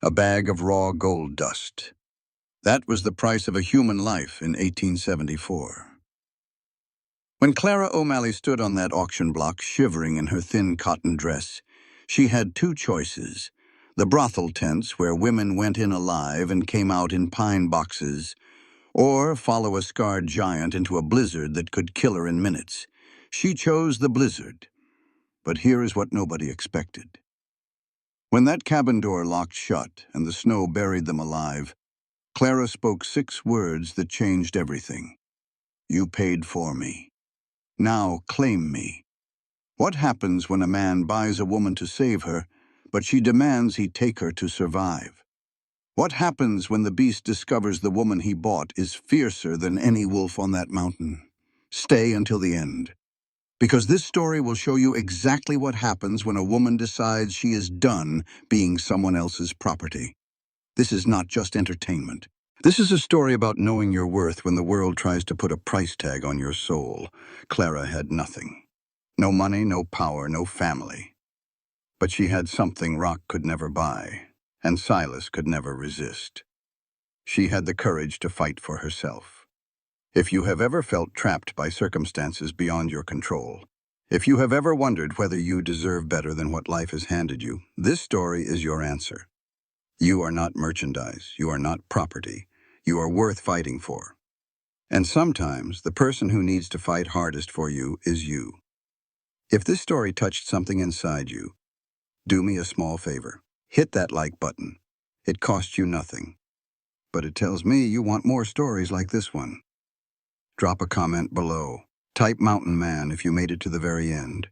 a bag of raw gold dust. That was the price of a human life in 1874. When Clara O'Malley stood on that auction block, shivering in her thin cotton dress, she had two choices: the brothel tents where women went in alive and came out in pine boxes, or follow a scarred giant into a blizzard that could kill her in minutes. She chose the blizzard. But here is what nobody expected. When that cabin door locked shut and the snow buried them alive, Clara spoke 6 words that changed everything. "You paid for me. Now claim me." What happens when a man buys a woman to save her, but she demands he take her to survive? What happens when the beast discovers the woman he bought is fiercer than any wolf on that mountain? Stay until the end, because this story will show you exactly what happens when a woman decides she is done being someone else's property. This is not just entertainment. This is a story about knowing your worth when the world tries to put a price tag on your soul. Clara had nothing. No money, no power, no family. But she had something Rock could never buy, and Silas could never resist. She had the courage to fight for herself. If you have ever felt trapped by circumstances beyond your control, if you have ever wondered whether you deserve better than what life has handed you, this story is your answer. You are not merchandise. You are not property. You are worth fighting for. And sometimes the person who needs to fight hardest for you is you. If this story touched something inside you, do me a small favor. Hit that like button. It costs you nothing. But it tells me you want more stories like this one. Drop a comment below. Type Mountain Man if you made it to the very end.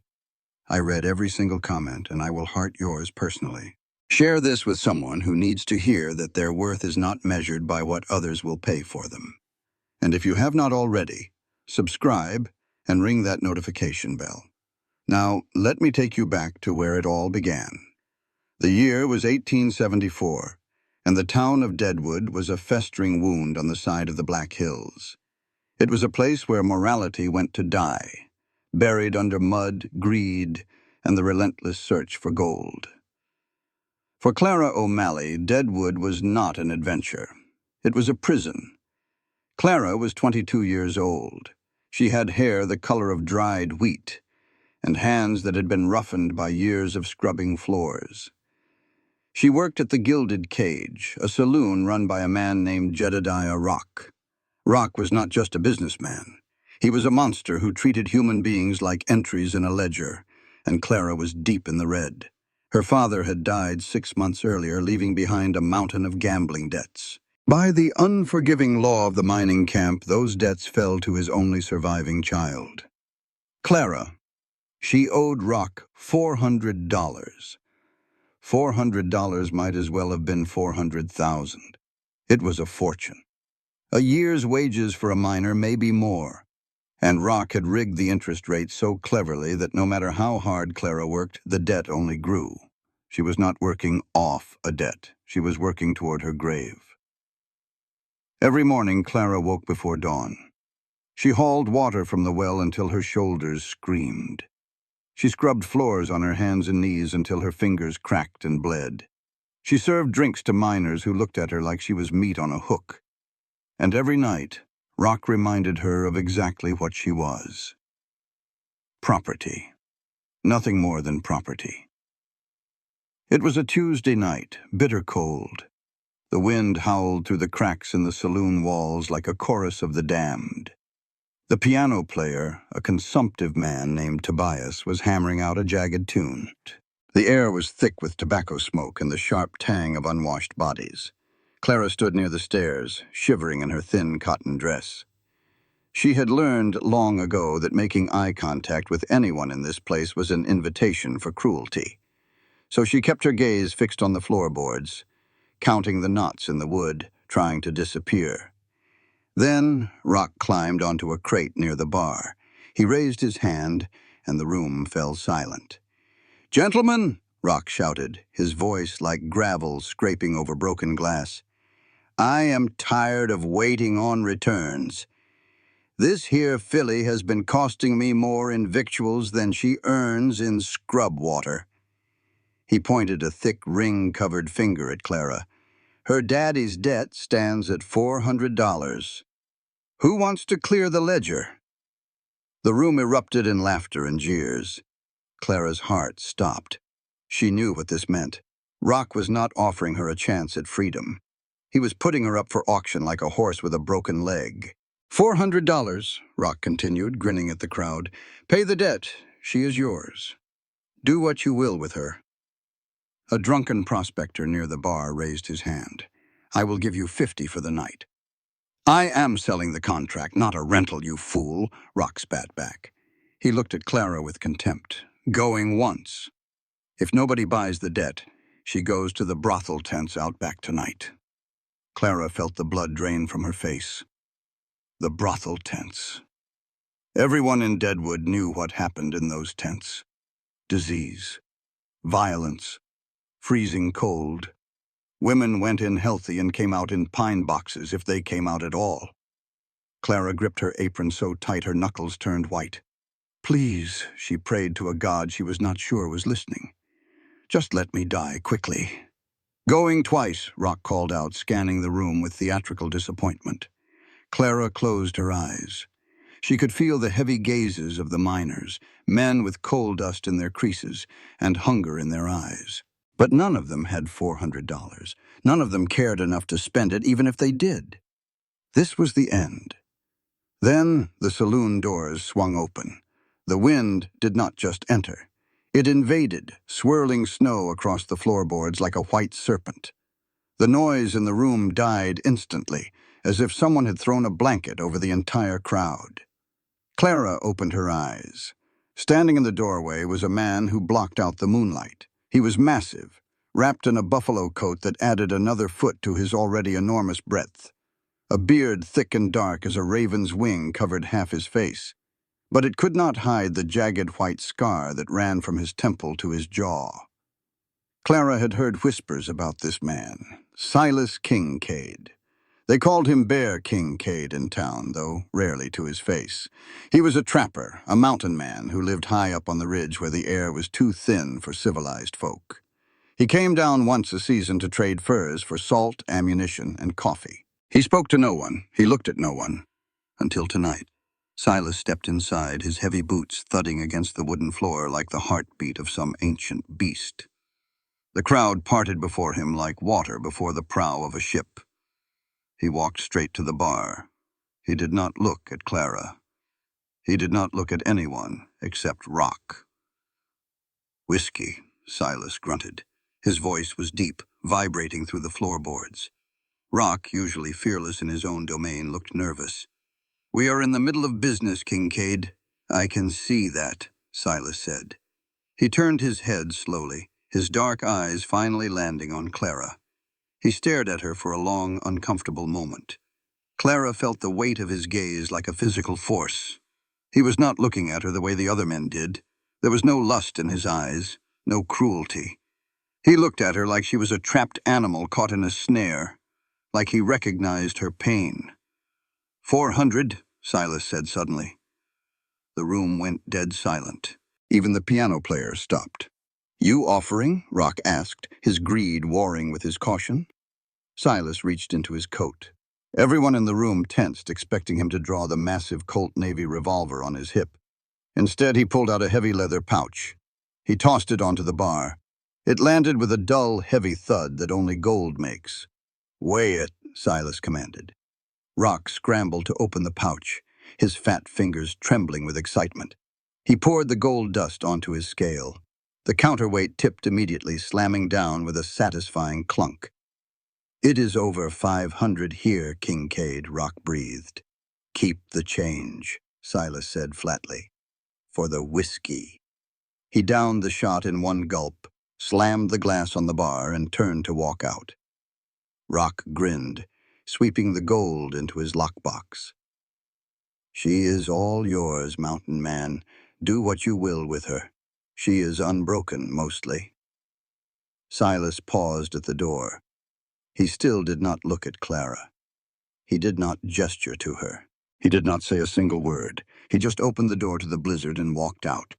I read every single comment, and I will heart yours personally. Share this with someone who needs to hear that their worth is not measured by what others will pay for them. And if you have not already, subscribe and ring that notification bell. Now, let me take you back to where it all began. The year was 1874, and the town of Deadwood was a festering wound on the side of the Black Hills. It was a place where morality went to die, buried under mud, greed, and the relentless search for gold. For Clara O'Malley, Deadwood was not an adventure. It was a prison. Clara was 22 years old. She had hair the color of dried wheat, and hands that had been roughened by years of scrubbing floors. She worked at the Gilded Cage, a saloon run by a man named Jedediah Rock. Rock was not just a businessman. He was a monster who treated human beings like entries in a ledger, and Clara was deep in the red. Her father had died 6 months earlier, leaving behind a mountain of gambling debts. By the unforgiving law of the mining camp, those debts fell to his only surviving child. Clara. She owed Rock $400. $400 might as well have been 400,000. It was a fortune. A year's wages for a miner, maybe more. And Rock had rigged the interest rate so cleverly that no matter how hard Clara worked, the debt only grew. She was not working off a debt. She was working toward her grave. Every morning, Clara woke before dawn. She hauled water from the well until her shoulders screamed. She scrubbed floors on her hands and knees until her fingers cracked and bled. She served drinks to miners who looked at her like she was meat on a hook. And every night, Rock reminded her of exactly what she was. Property. Nothing more than property. It was a Tuesday night, bitter cold. The wind howled through the cracks in the saloon walls like a chorus of the damned. The piano player, a consumptive man named Tobias, was hammering out a jagged tune. The air was thick with tobacco smoke and the sharp tang of unwashed bodies. Clara stood near the stairs, shivering in her thin cotton dress. She had learned long ago that making eye contact with anyone in this place was an invitation for cruelty. So she kept her gaze fixed on the floorboards, counting the knots in the wood, trying to disappear. Then Rock climbed onto a crate near the bar. He raised his hand, and the room fell silent. "Gentlemen," Rock shouted, his voice like gravel scraping over broken glass, "I am tired of waiting on returns. This here filly has been costing me more in victuals than she earns in scrub water. He pointed a thick ring-covered finger at Clara. Her daddy's debt stands at $400. Who wants to clear the ledger? The room erupted in laughter and jeers. Clara's heart stopped. She knew what this meant. Rock was not offering her a chance at freedom. He was putting her up for auction like a horse with a broken leg. $400, Rock continued, grinning at the crowd. Pay the debt. She is yours. Do what you will with her. A drunken prospector near the bar raised his hand. I will give you 50 for the night. I am selling the contract, not a rental, you fool, Rock spat back. He looked at Clara with contempt. Going once. If nobody buys the debt, she goes to the brothel tents out back tonight. Clara felt the blood drain from her face. The brothel tents. Everyone in Deadwood knew what happened in those tents. Disease, violence, freezing cold. Women went in healthy and came out in pine boxes if they came out at all. Clara gripped her apron so tight her knuckles turned white. Please, she prayed to a god she was not sure was listening. Just let me die quickly. Going twice, Rock called out, scanning the room with theatrical disappointment. Clara closed her eyes. She could feel the heavy gazes of the miners, men with coal dust in their creases and hunger in their eyes. But none of them had $400. None of them cared enough to spend it, even if they did. This was the end. Then the saloon doors swung open. The wind did not just enter. It invaded, swirling snow across the floorboards like a white serpent. The noise in the room died instantly, as if someone had thrown a blanket over the entire crowd. Clara opened her eyes. Standing in the doorway was a man who blocked out the moonlight. He was massive, wrapped in a buffalo coat that added another foot to his already enormous breadth. A beard thick and dark as a raven's wing covered half his face, but it could not hide the jagged white scar that ran from his temple to his jaw. Clara had heard whispers about this man, Silas Kincaid. They called him Bear Kincaid in town, though rarely to his face. He was a trapper, a mountain man who lived high up on the ridge where the air was too thin for civilized folk. He came down once a season to trade furs for salt, ammunition, and coffee. He spoke to no one. He looked at no one. Until tonight. Silas stepped inside, his heavy boots thudding against the wooden floor like the heartbeat of some ancient beast. The crowd parted before him like water before the prow of a ship. He walked straight to the bar. He did not look at Clara. He did not look at anyone except Rock. Whiskey, Silas grunted. His voice was deep, vibrating through the floorboards. Rock, usually fearless in his own domain, looked nervous. We are in the middle of business, Kincaid. I can see that, Silas said. He turned his head slowly, his dark eyes finally landing on Clara. He stared at her for a long, uncomfortable moment. Clara felt the weight of his gaze like a physical force. He was not looking at her the way the other men did. There was no lust in his eyes, no cruelty. He looked at her like she was a trapped animal caught in a snare, like he recognized her pain. 400, Silas said suddenly. The room went dead silent. Even the piano player stopped. You offering? Rock asked, his greed warring with his caution. Silas reached into his coat. Everyone in the room tensed, expecting him to draw the massive Colt Navy revolver on his hip. Instead, he pulled out a heavy leather pouch. He tossed it onto the bar. It landed with a dull, heavy thud that only gold makes. Weigh it, Silas commanded. Rock scrambled to open the pouch, his fat fingers trembling with excitement. He poured the gold dust onto his scale. The counterweight tipped immediately, slamming down with a satisfying clunk. It is over 500 here, Kincaid, Rock breathed. Keep the change, Silas said flatly. For the whiskey. He downed the shot in one gulp, slammed the glass on the bar, and turned to walk out. Rock grinned, sweeping the gold into his lockbox. She is all yours, mountain man. Do what you will with her. She is unbroken, mostly. Silas paused at the door. He still did not look at Clara. He did not gesture to her. He did not say a single word. He just opened the door to the blizzard and walked out.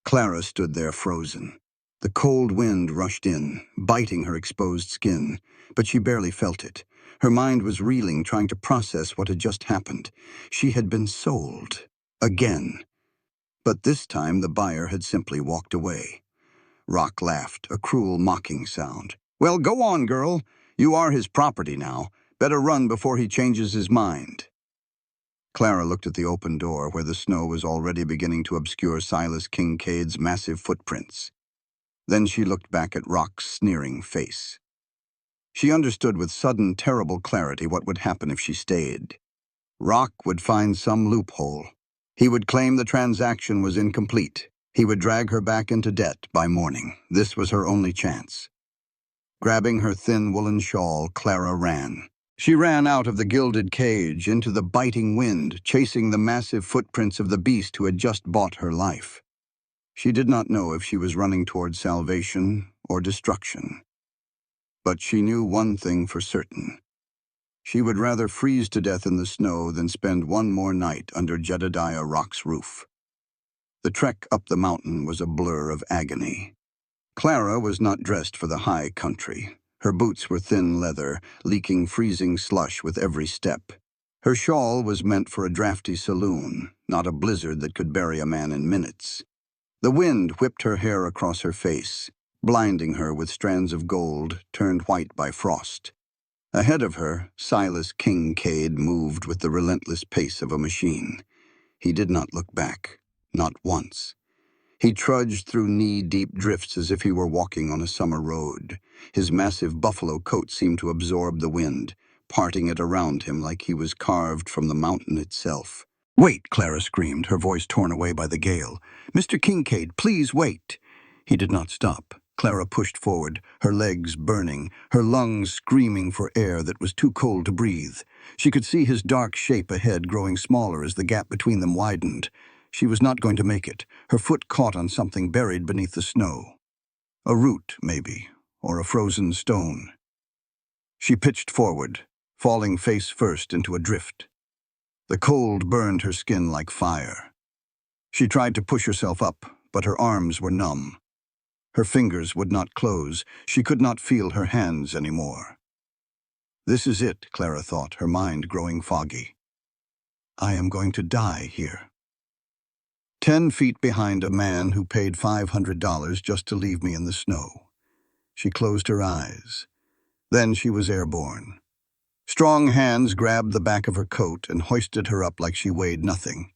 Clara stood there frozen. The cold wind rushed in, biting her exposed skin, but she barely felt it. Her mind was reeling, trying to process what had just happened. She had been sold. Again. But this time the buyer had simply walked away. Rock laughed, a cruel, mocking sound. "Well, go on, girl. You are his property now. Better run before he changes his mind." Clara looked at the open door where the snow was already beginning to obscure Silas Kincaid's massive footprints. Then she looked back at Rock's sneering face. She understood with sudden, terrible clarity what would happen if she stayed. Rock would find some loophole. He would claim the transaction was incomplete. He would drag her back into debt by morning. This was her only chance. Grabbing her thin woolen shawl, Clara ran. She ran out of the gilded cage into the biting wind, chasing the massive footprints of the beast who had just bought her life. She did not know if she was running toward salvation or destruction. But she knew one thing for certain. She would rather freeze to death in the snow than spend one more night under Jedediah Rock's roof. The trek up the mountain was a blur of agony. Clara was not dressed for the high country. Her boots were thin leather, leaking freezing slush with every step. Her shawl was meant for a drafty saloon, not a blizzard that could bury a man in minutes. The wind whipped her hair across her face, blinding her with strands of gold turned white by frost. Ahead of her, Silas Kincaid moved with the relentless pace of a machine. He did not look back, not once. He trudged through knee-deep drifts as if he were walking on a summer road. His massive buffalo coat seemed to absorb the wind, parting it around him like he was carved from the mountain itself. "Wait," Clara screamed, her voice torn away by the gale. "Mr. Kincaid, please wait." He did not stop. Clara pushed forward, her legs burning, her lungs screaming for air that was too cold to breathe. She could see his dark shape ahead growing smaller as the gap between them widened. She was not going to make it. Her foot caught on something buried beneath the snow. A root, maybe, or a frozen stone. She pitched forward, falling face first into a drift. The cold burned her skin like fire. She tried to push herself up, but her arms were numb. Her fingers would not close. She could not feel her hands anymore. This is it, Clara thought, her mind growing foggy. I am going to die here. 10 feet behind a man who paid $500 just to leave me in the snow. She closed her eyes. Then she was airborne. Strong hands grabbed the back of her coat and hoisted her up like she weighed nothing.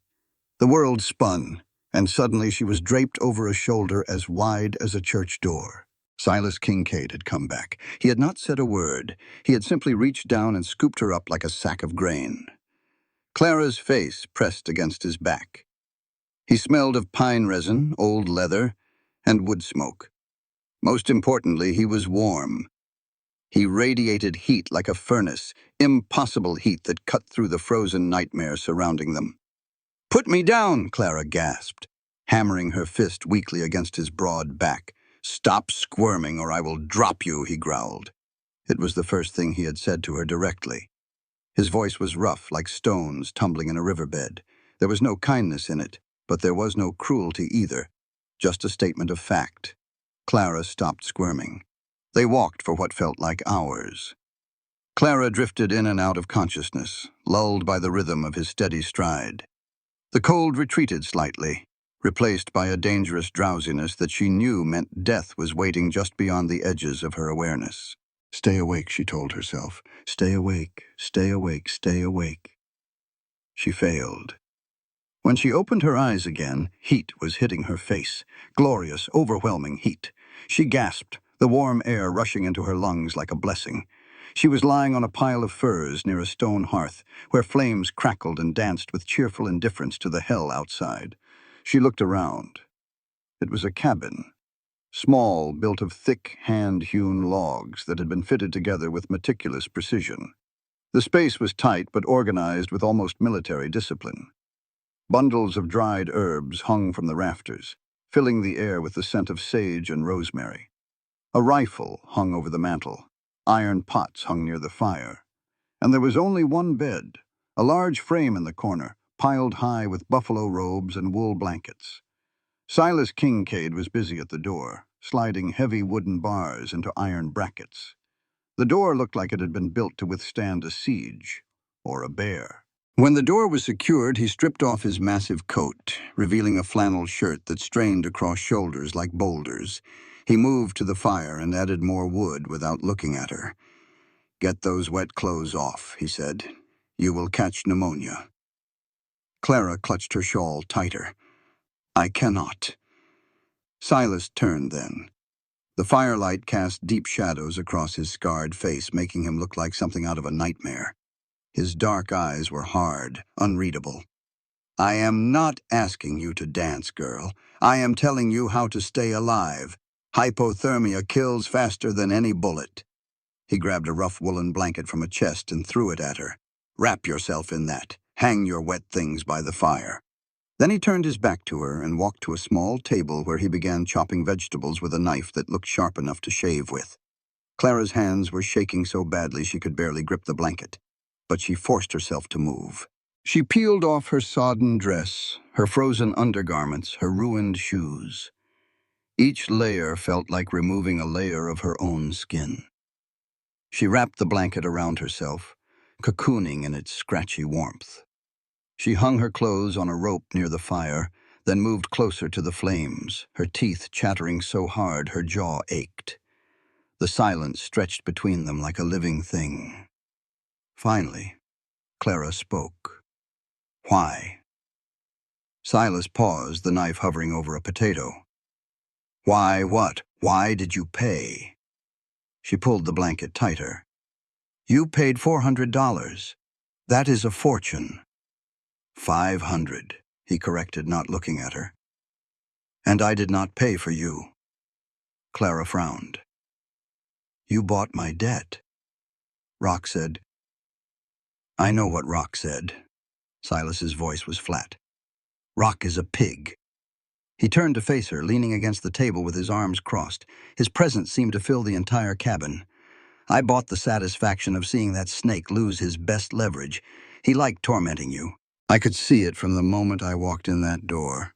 The world spun, and suddenly she was draped over a shoulder as wide as a church door. Silas Kincaid had come back. He had not said a word. He had simply reached down and scooped her up like a sack of grain. Clara's face pressed against his back. He smelled of pine resin, old leather, and wood smoke. Most importantly, he was warm. He radiated heat like a furnace, impossible heat that cut through the frozen nightmare surrounding them. "Put me down," Clara gasped, hammering her fist weakly against his broad back. "Stop squirming or I will drop you," he growled. It was the first thing he had said to her directly. His voice was rough, like stones tumbling in a riverbed. There was no kindness in it, but there was no cruelty either, just a statement of fact. Clara stopped squirming. They walked for what felt like hours. Clara drifted in and out of consciousness, lulled by the rhythm of his steady stride. The cold retreated slightly, replaced by a dangerous drowsiness that she knew meant death was waiting just beyond the edges of her awareness. "Stay awake," she told herself. "Stay awake, stay awake, stay awake." She failed. When she opened her eyes again, heat was hitting her face. Glorious, overwhelming heat. She gasped, the warm air rushing into her lungs like a blessing. She was lying on a pile of furs near a stone hearth, where flames crackled and danced with cheerful indifference to the hell outside. She looked around. It was a cabin. Small, built of thick, hand-hewn logs that had been fitted together with meticulous precision. The space was tight but organized with almost military discipline. Bundles of dried herbs hung from the rafters, filling the air with the scent of sage and rosemary. A rifle hung over the mantel. Iron pots hung near the fire. And there was only one bed, a large frame in the corner, piled high with buffalo robes and wool blankets. Silas Kincaid was busy at the door. sliding heavy wooden bars into iron brackets. The door looked like it had been built to withstand a siege or a bear. When the door was secured, he stripped off his massive coat, revealing a flannel shirt that strained across shoulders like boulders. He moved to the fire and added more wood without looking at her. "Get those wet clothes off," he said. "You will catch pneumonia." Clara clutched her shawl tighter. "I cannot." Silas turned then. The firelight cast deep shadows across his scarred face, making him look like something out of a nightmare. His dark eyes were hard, unreadable. "I am not asking you to dance, girl. I am telling you how to stay alive. Hypothermia kills faster than any bullet." He grabbed a rough woolen blanket from a chest and threw it at her. "Wrap yourself in that. Hang your wet things by the fire." Then he turned his back to her and walked to a small table where he began chopping vegetables with a knife that looked sharp enough to shave with. Clara's hands were shaking so badly she could barely grip the blanket, but she forced herself to move. She peeled off her sodden dress, her frozen undergarments, her ruined shoes. Each layer felt like removing a layer of her own skin. She wrapped the blanket around herself, cocooning in its scratchy warmth. She hung her clothes on a rope near the fire, then moved closer to the flames, her teeth chattering so hard her jaw ached. The silence stretched between them like a living thing. Finally, Clara spoke. "Why?" Silas paused, the knife hovering over a potato. "Why what? Why did you pay?" She pulled the blanket tighter. "You paid $400. That is a fortune." "500, he corrected, not looking at her. "And I did not pay for you." Clara frowned. "You bought my debt." Rock said. "I know what Rock said." Silas's voice was flat. "Rock is a pig." He turned to face her, leaning against the table with his arms crossed. His presence seemed to fill the entire cabin. "I bought the satisfaction of seeing that snake lose his best leverage. He liked tormenting you. I could see it from the moment I walked in that door.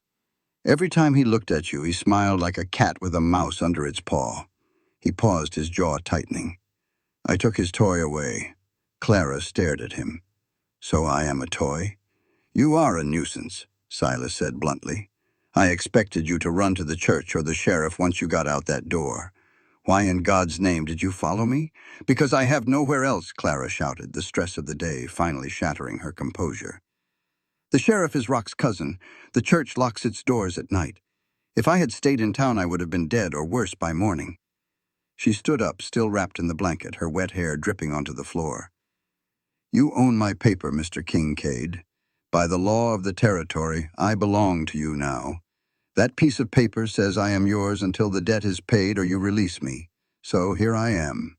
Every time he looked at you, he smiled like a cat with a mouse under its paw." He paused, his jaw tightening. "I took his toy away." Clara stared at him. "So I am a toy?" "You are a nuisance," Silas said bluntly. "I expected you to run to the church or the sheriff once you got out that door. Why in God's name did you follow me?" "Because I have nowhere else," Clara shouted, the stress of the day finally shattering her composure. "The sheriff is Rock's cousin. The church locks its doors at night. If I had stayed in town, I would have been dead or worse by morning." She stood up, still wrapped in the blanket, her wet hair dripping onto the floor. "You own my paper, Mr. Kincaid. By the law of the territory, I belong to you now. That piece of paper says I am yours until the debt is paid or you release me. So here I am."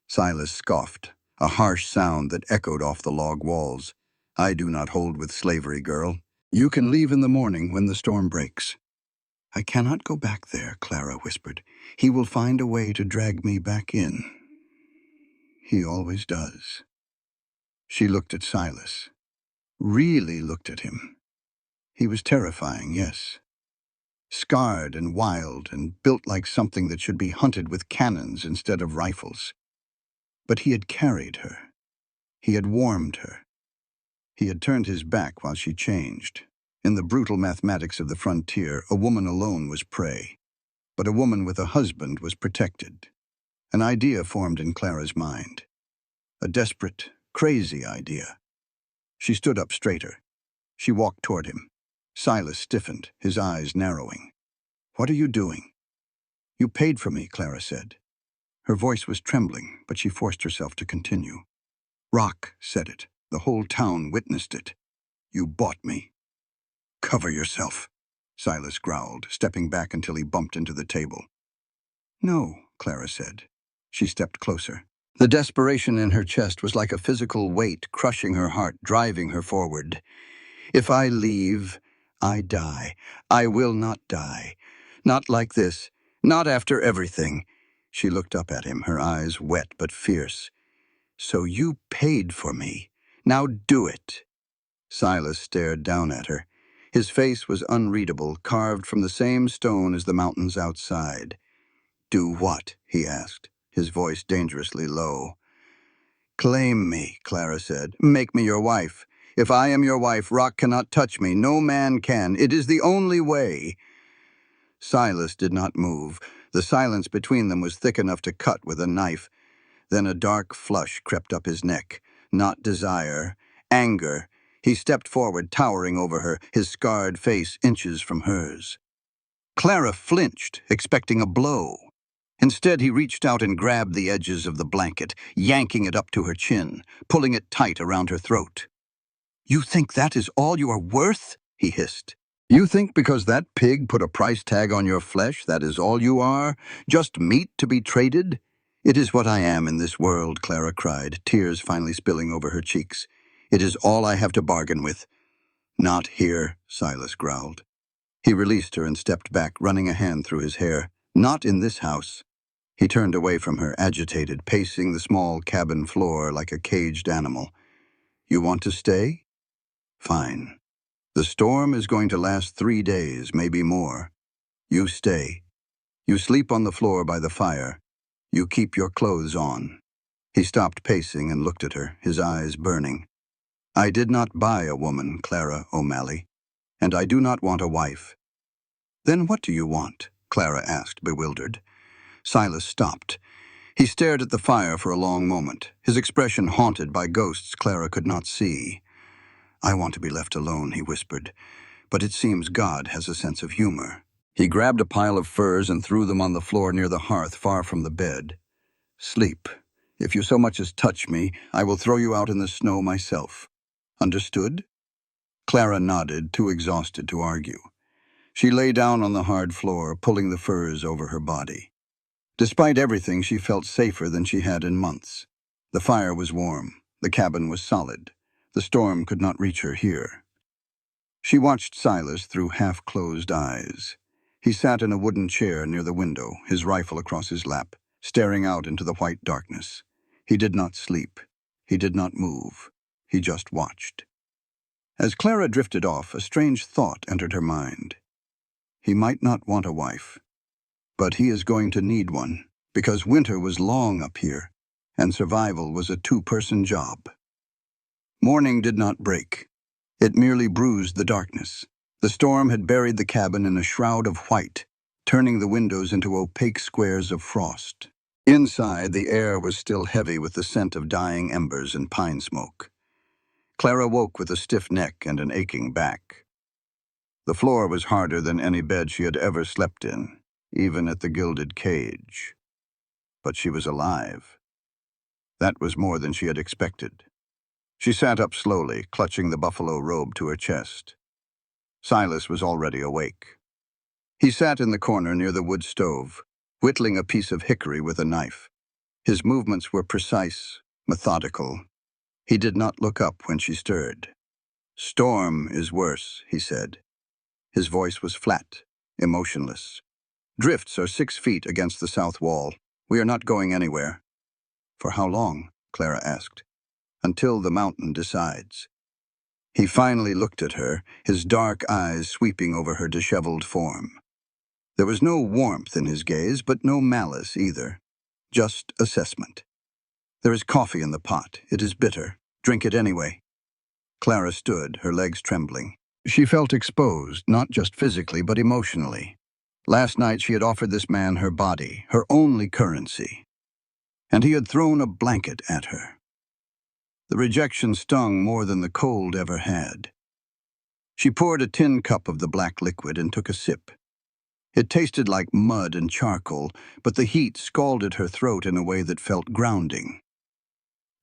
Silas scoffed, a harsh sound that echoed off the log walls. "I do not hold with slavery, girl. You can leave in the morning when the storm breaks." "I cannot go back there," Clara whispered. "He will find a way to drag me back in. He always does." She looked at Silas. Really looked at him. He was terrifying, yes. Scarred and wild and built like something that should be hunted with cannons instead of rifles. But he had carried her. He had warmed her. He had turned his back while she changed. In the brutal mathematics of the frontier, a woman alone was prey. But a woman with a husband was protected. An idea formed in Clara's mind. A desperate, crazy idea. She stood up straighter. She walked toward him. Silas stiffened, his eyes narrowing. "What are you doing?" "You paid for me," Clara said. Her voice was trembling, but she forced herself to continue. "Rock said it. The whole town witnessed it. You bought me." "Cover yourself," Silas growled, stepping back until he bumped into the table. "No," Clara said. She stepped closer. The desperation in her chest was like a physical weight crushing her heart, driving her forward. "If I leave, I die. I will not die. Not like this. Not after everything." She looked up at him, her eyes wet but fierce. "So you paid for me. Now do it." Silas stared down at her. His face was unreadable, carved from the same stone as the mountains outside. Do what? He asked, his voice dangerously low. Claim me, Clara said. Make me your wife. If I am your wife, Rock cannot touch me. No man can. It is the only way. Silas did not move. The silence between them was thick enough to cut with a knife. Then a dark flush crept up his neck. Not desire, anger. He stepped forward, towering over her, his scarred face inches from hers. Clara flinched, expecting a blow. Instead, he reached out and grabbed the edges of the blanket, yanking it up to her chin, pulling it tight around her throat. "You think that is all you are worth?" he hissed. "You think because that pig put a price tag on your flesh, that is all you are? Just meat to be traded?" "It is what I am in this world," Clara cried, tears finally spilling over her cheeks. "It is all I have to bargain with." "Not here," Silas growled. He released her and stepped back, running a hand through his hair. "Not in this house." He turned away from her, agitated, pacing the small cabin floor like a caged animal. "You want to stay? Fine. The storm is going to last 3 days, maybe more. You stay. You sleep on the floor by the fire. You keep your clothes on." He stopped pacing and looked at her, his eyes burning. "I did not buy a woman, Clara O'Malley, and I do not want a wife." "Then what do you want?" Clara asked, bewildered. Silas stopped. He stared at the fire for a long moment, his expression haunted by ghosts Clara could not see. "I want to be left alone," he whispered, "but it seems God has a sense of humor." He grabbed a pile of furs and threw them on the floor near the hearth, far from the bed. "Sleep. If you so much as touch me, I will throw you out in the snow myself. Understood?" Clara nodded, too exhausted to argue. She lay down on the hard floor, pulling the furs over her body. Despite everything, she felt safer than she had in months. The fire was warm. The cabin was solid. The storm could not reach her here. She watched Silas through half-closed eyes. He sat in a wooden chair near the window, his rifle across his lap, staring out into the white darkness. He did not sleep. He did not move. He just watched. As Clara drifted off, a strange thought entered her mind. He might not want a wife, but he is going to need one, because winter was long up here, and survival was a two-person job. Morning did not break. It merely bruised the darkness. The storm had buried the cabin in a shroud of white, turning the windows into opaque squares of frost. Inside, the air was still heavy with the scent of dying embers and pine smoke. Clara woke with a stiff neck and an aching back. The floor was harder than any bed she had ever slept in, even at the gilded cage. But she was alive. That was more than she had expected. She sat up slowly, clutching the buffalo robe to her chest. Silas was already awake. He sat in the corner near the wood stove, whittling a piece of hickory with a knife. His movements were precise, methodical. He did not look up when she stirred. "Storm is worse," he said. His voice was flat, emotionless. "Drifts are 6 feet against the south wall. We are not going anywhere." "For how long?" Clara asked. "Until the mountain decides." He finally looked at her, his dark eyes sweeping over her disheveled form. There was no warmth in his gaze, but no malice either. Just assessment. "There is coffee in the pot. It is bitter. Drink it anyway." Clara stood, her legs trembling. She felt exposed, not just physically, but emotionally. Last night she had offered this man her body, her only currency. And he had thrown a blanket at her. The rejection stung more than the cold ever had. She poured a tin cup of the black liquid and took a sip. It tasted like mud and charcoal, but the heat scalded her throat in a way that felt grounding.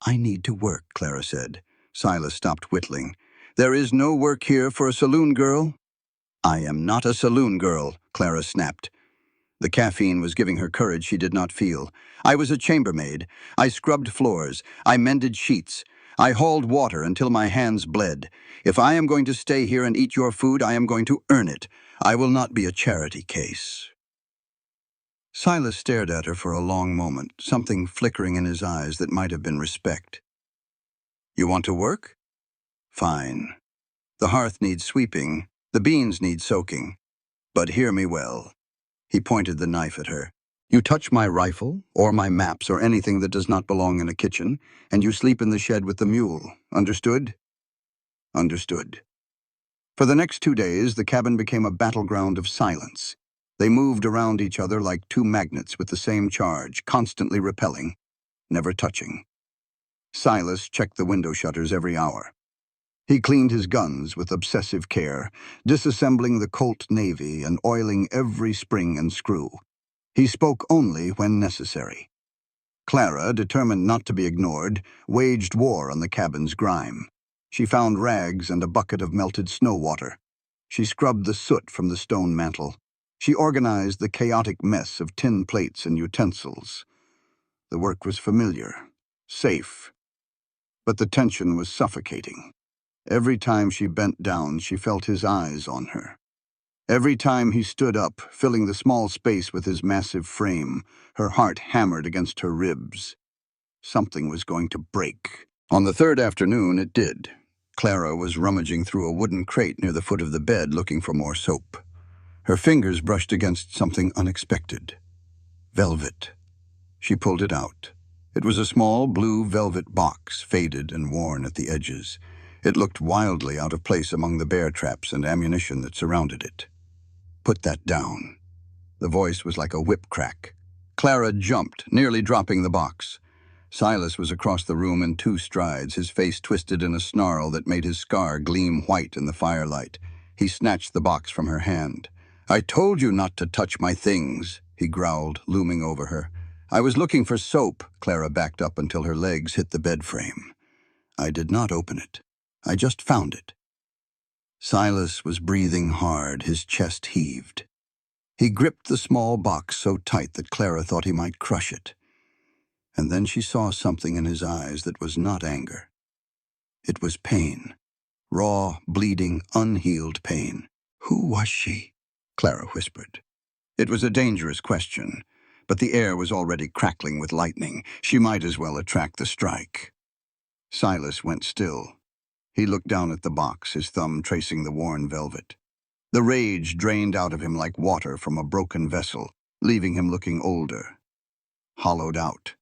"I need to work," Clara said. Silas stopped whittling. "There is no work here for a saloon girl." "I am not a saloon girl," Clara snapped. The caffeine was giving her courage she did not feel. "I was a chambermaid. I scrubbed floors. I mended sheets. I hauled water until my hands bled. If I am going to stay here and eat your food, I am going to earn it. I will not be a charity case." Silas stared at her for a long moment, something flickering in his eyes that might have been respect. "You want to work? Fine. The hearth needs sweeping. The beans need soaking. But hear me well." He pointed the knife at her. You touch my rifle, or my maps, or anything that does not belong in a kitchen, and you sleep in the shed with the mule. Understood? Understood. For the next 2 days, the cabin became a battleground of silence. They moved around each other like two magnets with the same charge, constantly repelling, never touching. Silas checked the window shutters every hour. He cleaned his guns with obsessive care, disassembling the Colt Navy and oiling every spring and screw. He spoke only when necessary. Clara, determined not to be ignored, waged war on the cabin's grime. She found rags and a bucket of melted snow water. She scrubbed the soot from the stone mantel. She organized the chaotic mess of tin plates and utensils. The work was familiar, safe, but the tension was suffocating. Every time she bent down, she felt his eyes on her. Every time he stood up, filling the small space with his massive frame, her heart hammered against her ribs. Something was going to break. On the third afternoon, it did. Clara was rummaging through a wooden crate near the foot of the bed looking for more soap. Her fingers brushed against something unexpected. Velvet. She pulled it out. It was a small blue velvet box, faded and worn at the edges. It looked wildly out of place among the bear traps and ammunition that surrounded it. Put that down. The voice was like a whip crack. Clara jumped, nearly dropping the box. Silas was across the room in 2 strides, his face twisted in a snarl that made his scar gleam white in the firelight. He snatched the box from her hand. "I told you not to touch my things," he growled, looming over her. "I was looking for soap." Clara backed up until her legs hit the bed frame. "I did not open it. I just found it." Silas was breathing hard, his chest heaved. He gripped the small box so tight that Clara thought he might crush it. And then she saw something in his eyes that was not anger. It was pain. Raw, bleeding, unhealed pain. "Who was she?" Clara whispered. It was a dangerous question, but the air was already crackling with lightning. She might as well attract the strike. Silas went still. He looked down at the box, his thumb tracing the worn velvet. The rage drained out of him like water from a broken vessel, leaving him looking older, hollowed out.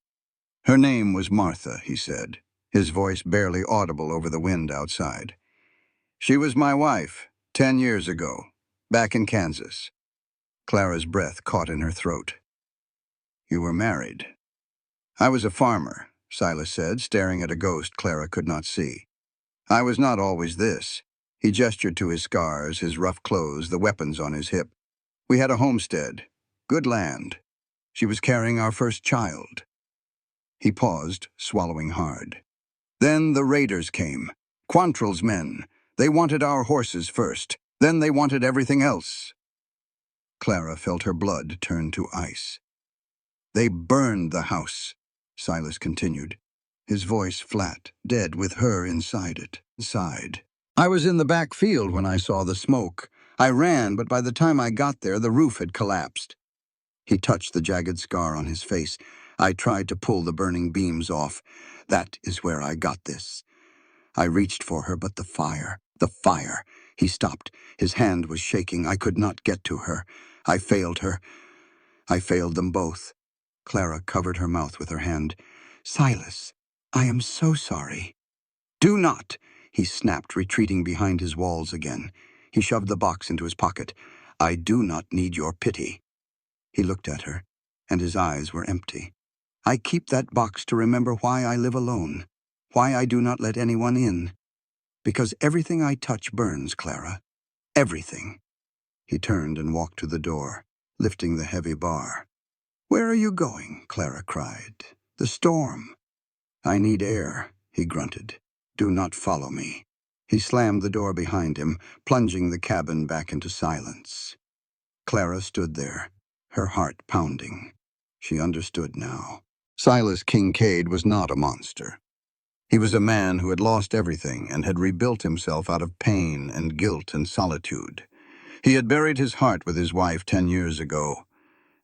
"Her name was Martha," he said, his voice barely audible over the wind outside. "She was my wife, 10 years ago, back in Kansas." Clara's breath caught in her throat. "You were married." "I was a farmer," Silas said, staring at a ghost Clara could not see. "I was not always this." He gestured to his scars, his rough clothes, the weapons on his hip. "We had a homestead, good land. She was carrying our first child." He paused, swallowing hard. "Then the raiders came. Quantrill's men. They wanted our horses first. Then they wanted everything else." Clara felt her blood turn to ice. "They burned the house," Silas continued, his voice flat, dead with her inside it. "I was in the back field when I saw the smoke. I ran, but by the time I got there, the roof had collapsed." He touched the jagged scar on his face. "I tried to pull the burning beams off. That is where I got this. I reached for her, but the fire. He stopped. His hand was shaking. I could not get to her. I failed her. I failed them both." Clara covered her mouth with her hand. "Silas, I am so sorry." "Do not!" he snapped, retreating behind his walls again. He shoved the box into his pocket. "I do not need your pity." He looked at her, and his eyes were empty. "I keep that box to remember why I live alone, why I do not let anyone in. Because everything I touch burns, Clara. Everything." He turned and walked to the door, lifting the heavy bar. "Where are you going?" Clara cried. "The storm." "I need air," he grunted. "Do not follow me." He slammed the door behind him, plunging the cabin back into silence. Clara stood there, her heart pounding. She understood now. Silas Kincaid was not a monster. He was a man who had lost everything and had rebuilt himself out of pain and guilt and solitude. He had buried his heart with his wife 10 years ago,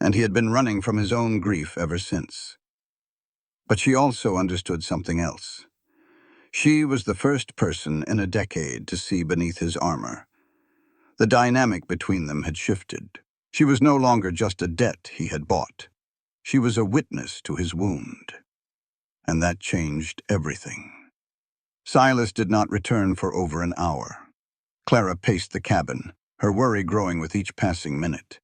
and he had been running from his own grief ever since. But she also understood something else. She was the first person in a decade to see beneath his armor. The dynamic between them had shifted. She was no longer just a debt he had bought. She was a witness to his wound, and that changed everything. Silas did not return for over an hour. Clara paced the cabin, her worry growing with each passing minute.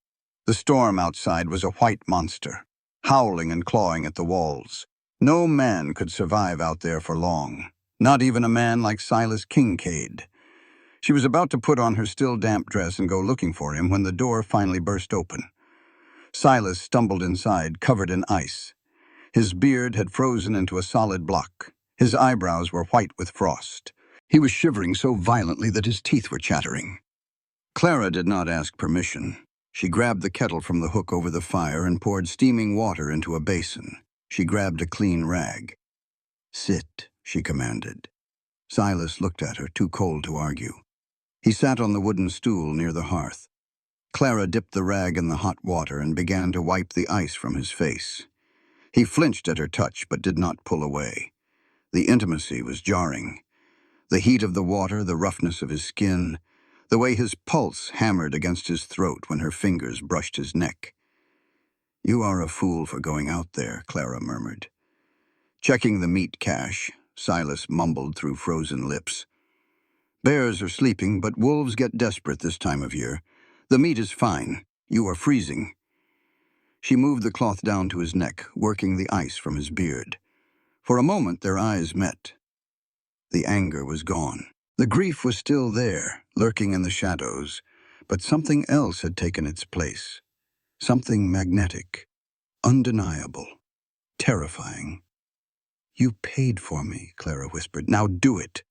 The storm outside was a white monster, howling and clawing at the walls. No man could survive out there for long, not even a man like Silas Kincaid. She was about to put on her still damp dress and go looking for him when the door finally burst open. Silas stumbled inside, covered in ice. His beard had frozen into a solid block. His eyebrows were white with frost. He was shivering so violently that his teeth were chattering. Clara did not ask permission. She grabbed the kettle from the hook over the fire and poured steaming water into a basin. She grabbed a clean rag. "Sit," she commanded. Silas looked at her, too cold to argue. He sat on the wooden stool near the hearth. Clara dipped the rag in the hot water and began to wipe the ice from his face. He flinched at her touch but did not pull away. The intimacy was jarring. The heat of the water, the roughness of his skin, the way his pulse hammered against his throat when her fingers brushed his neck. "You are a fool for going out there," Clara murmured. Checking the meat cache, Silas mumbled through frozen lips. "Bears are sleeping, but wolves get desperate this time of year. The meat is fine. You are freezing." She moved the cloth down to his neck, working the ice from his beard. For a moment their eyes met. The anger was gone. The grief was still there, lurking in the shadows, but something else had taken its place. Something magnetic, undeniable, terrifying. "You paid for me," Clara whispered. "Now do it."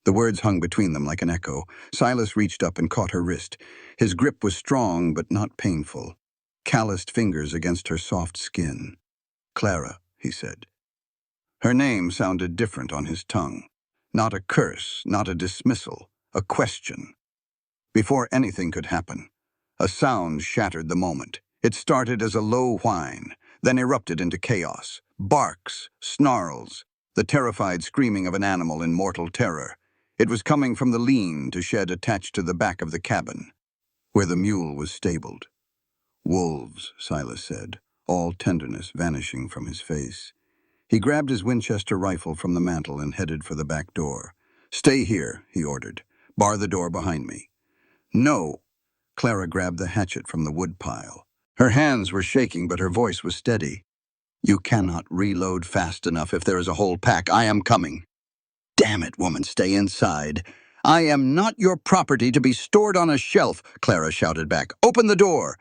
The words hung between them like an echo. Silas reached up and caught her wrist. His grip was strong but not painful. Calloused fingers against her soft skin. "Clara," he said. Her name sounded different on his tongue. Not a curse, not a dismissal, a question. Before anything could happen, a sound shattered the moment. It started as a low whine, then erupted into chaos. Barks, snarls, the terrified screaming of an animal in mortal terror. It was coming from the lean-to shed attached to the back of the cabin, where the mule was stabled. "Wolves," Silas said, all tenderness vanishing from his face. He grabbed his Winchester rifle from the mantel and headed for the back door. "Stay here," he ordered. "Bar the door behind me." "No." Clara grabbed the hatchet from the wood pile. Her hands were shaking, but her voice was steady. "You cannot reload fast enough if there is a whole pack. I am coming." "Damn it, woman, stay inside." "I am not your property to be stored on a shelf," Clara shouted back. "Open the door."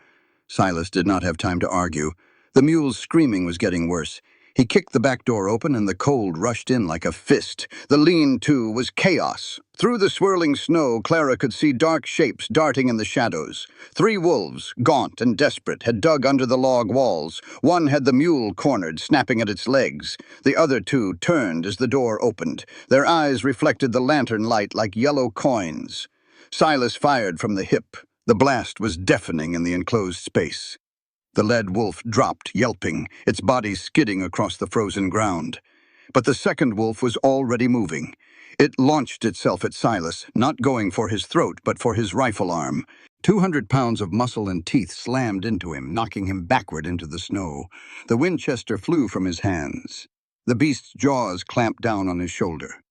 Silas did not have time to argue. The mule's screaming was getting worse. He kicked the back door open and the cold rushed in like a fist. The lean-to was chaos. Through the swirling snow, Clara could see dark shapes darting in the shadows. 3 wolves, gaunt and desperate, had dug under the log walls. One had the mule cornered, snapping at its legs. The other 2 turned as the door opened. Their eyes reflected the lantern light like yellow coins. Silas fired from the hip. The blast was deafening in the enclosed space. The lead wolf dropped, yelping, its body skidding across the frozen ground. But the second wolf was already moving. It launched itself at Silas, not going for his throat, but for his rifle arm. 200 pounds of muscle and teeth slammed into him, knocking him backward into the snow. The Winchester flew from his hands. The beast's jaws clamped down on his shoulder.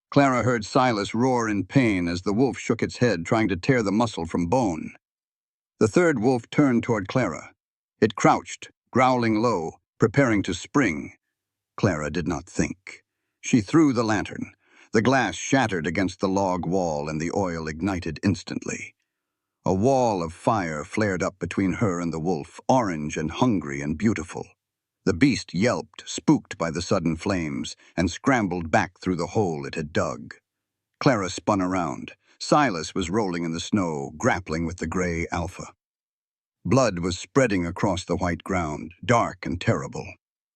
Clara heard Silas roar in pain as the wolf shook its head, trying to tear the muscle from bone. The third wolf turned toward Clara. It crouched, growling low, preparing to spring. Clara did not think. She threw the lantern. The glass shattered against the log wall and the oil ignited instantly. A wall of fire flared up between her and the wolf, orange and hungry and beautiful. The beast yelped, spooked by the sudden flames, and scrambled back through the hole it had dug. Clara spun around. Silas was rolling in the snow, grappling with the gray alpha. Blood was spreading across the white ground, dark and terrible.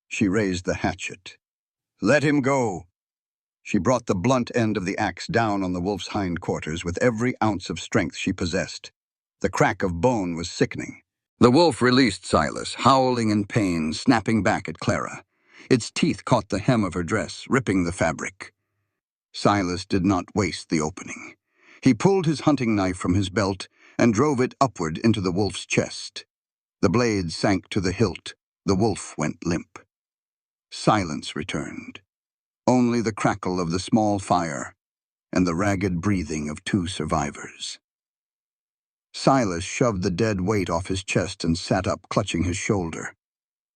She raised the hatchet. "Let him go." She brought the blunt end of the axe down on the wolf's hindquarters with every ounce of strength she possessed. The crack of bone was sickening. The wolf released Silas, howling in pain, snapping back at Clara. Its teeth caught the hem of her dress, ripping the fabric. Silas did not waste the opening. He pulled his hunting knife from his belt and drove it upward into the wolf's chest. The blade sank to the hilt, The wolf went limp. Silence returned. Only the crackle of the small fire and the ragged breathing of two survivors. Silas shoved the dead weight off his chest and sat up, clutching his shoulder.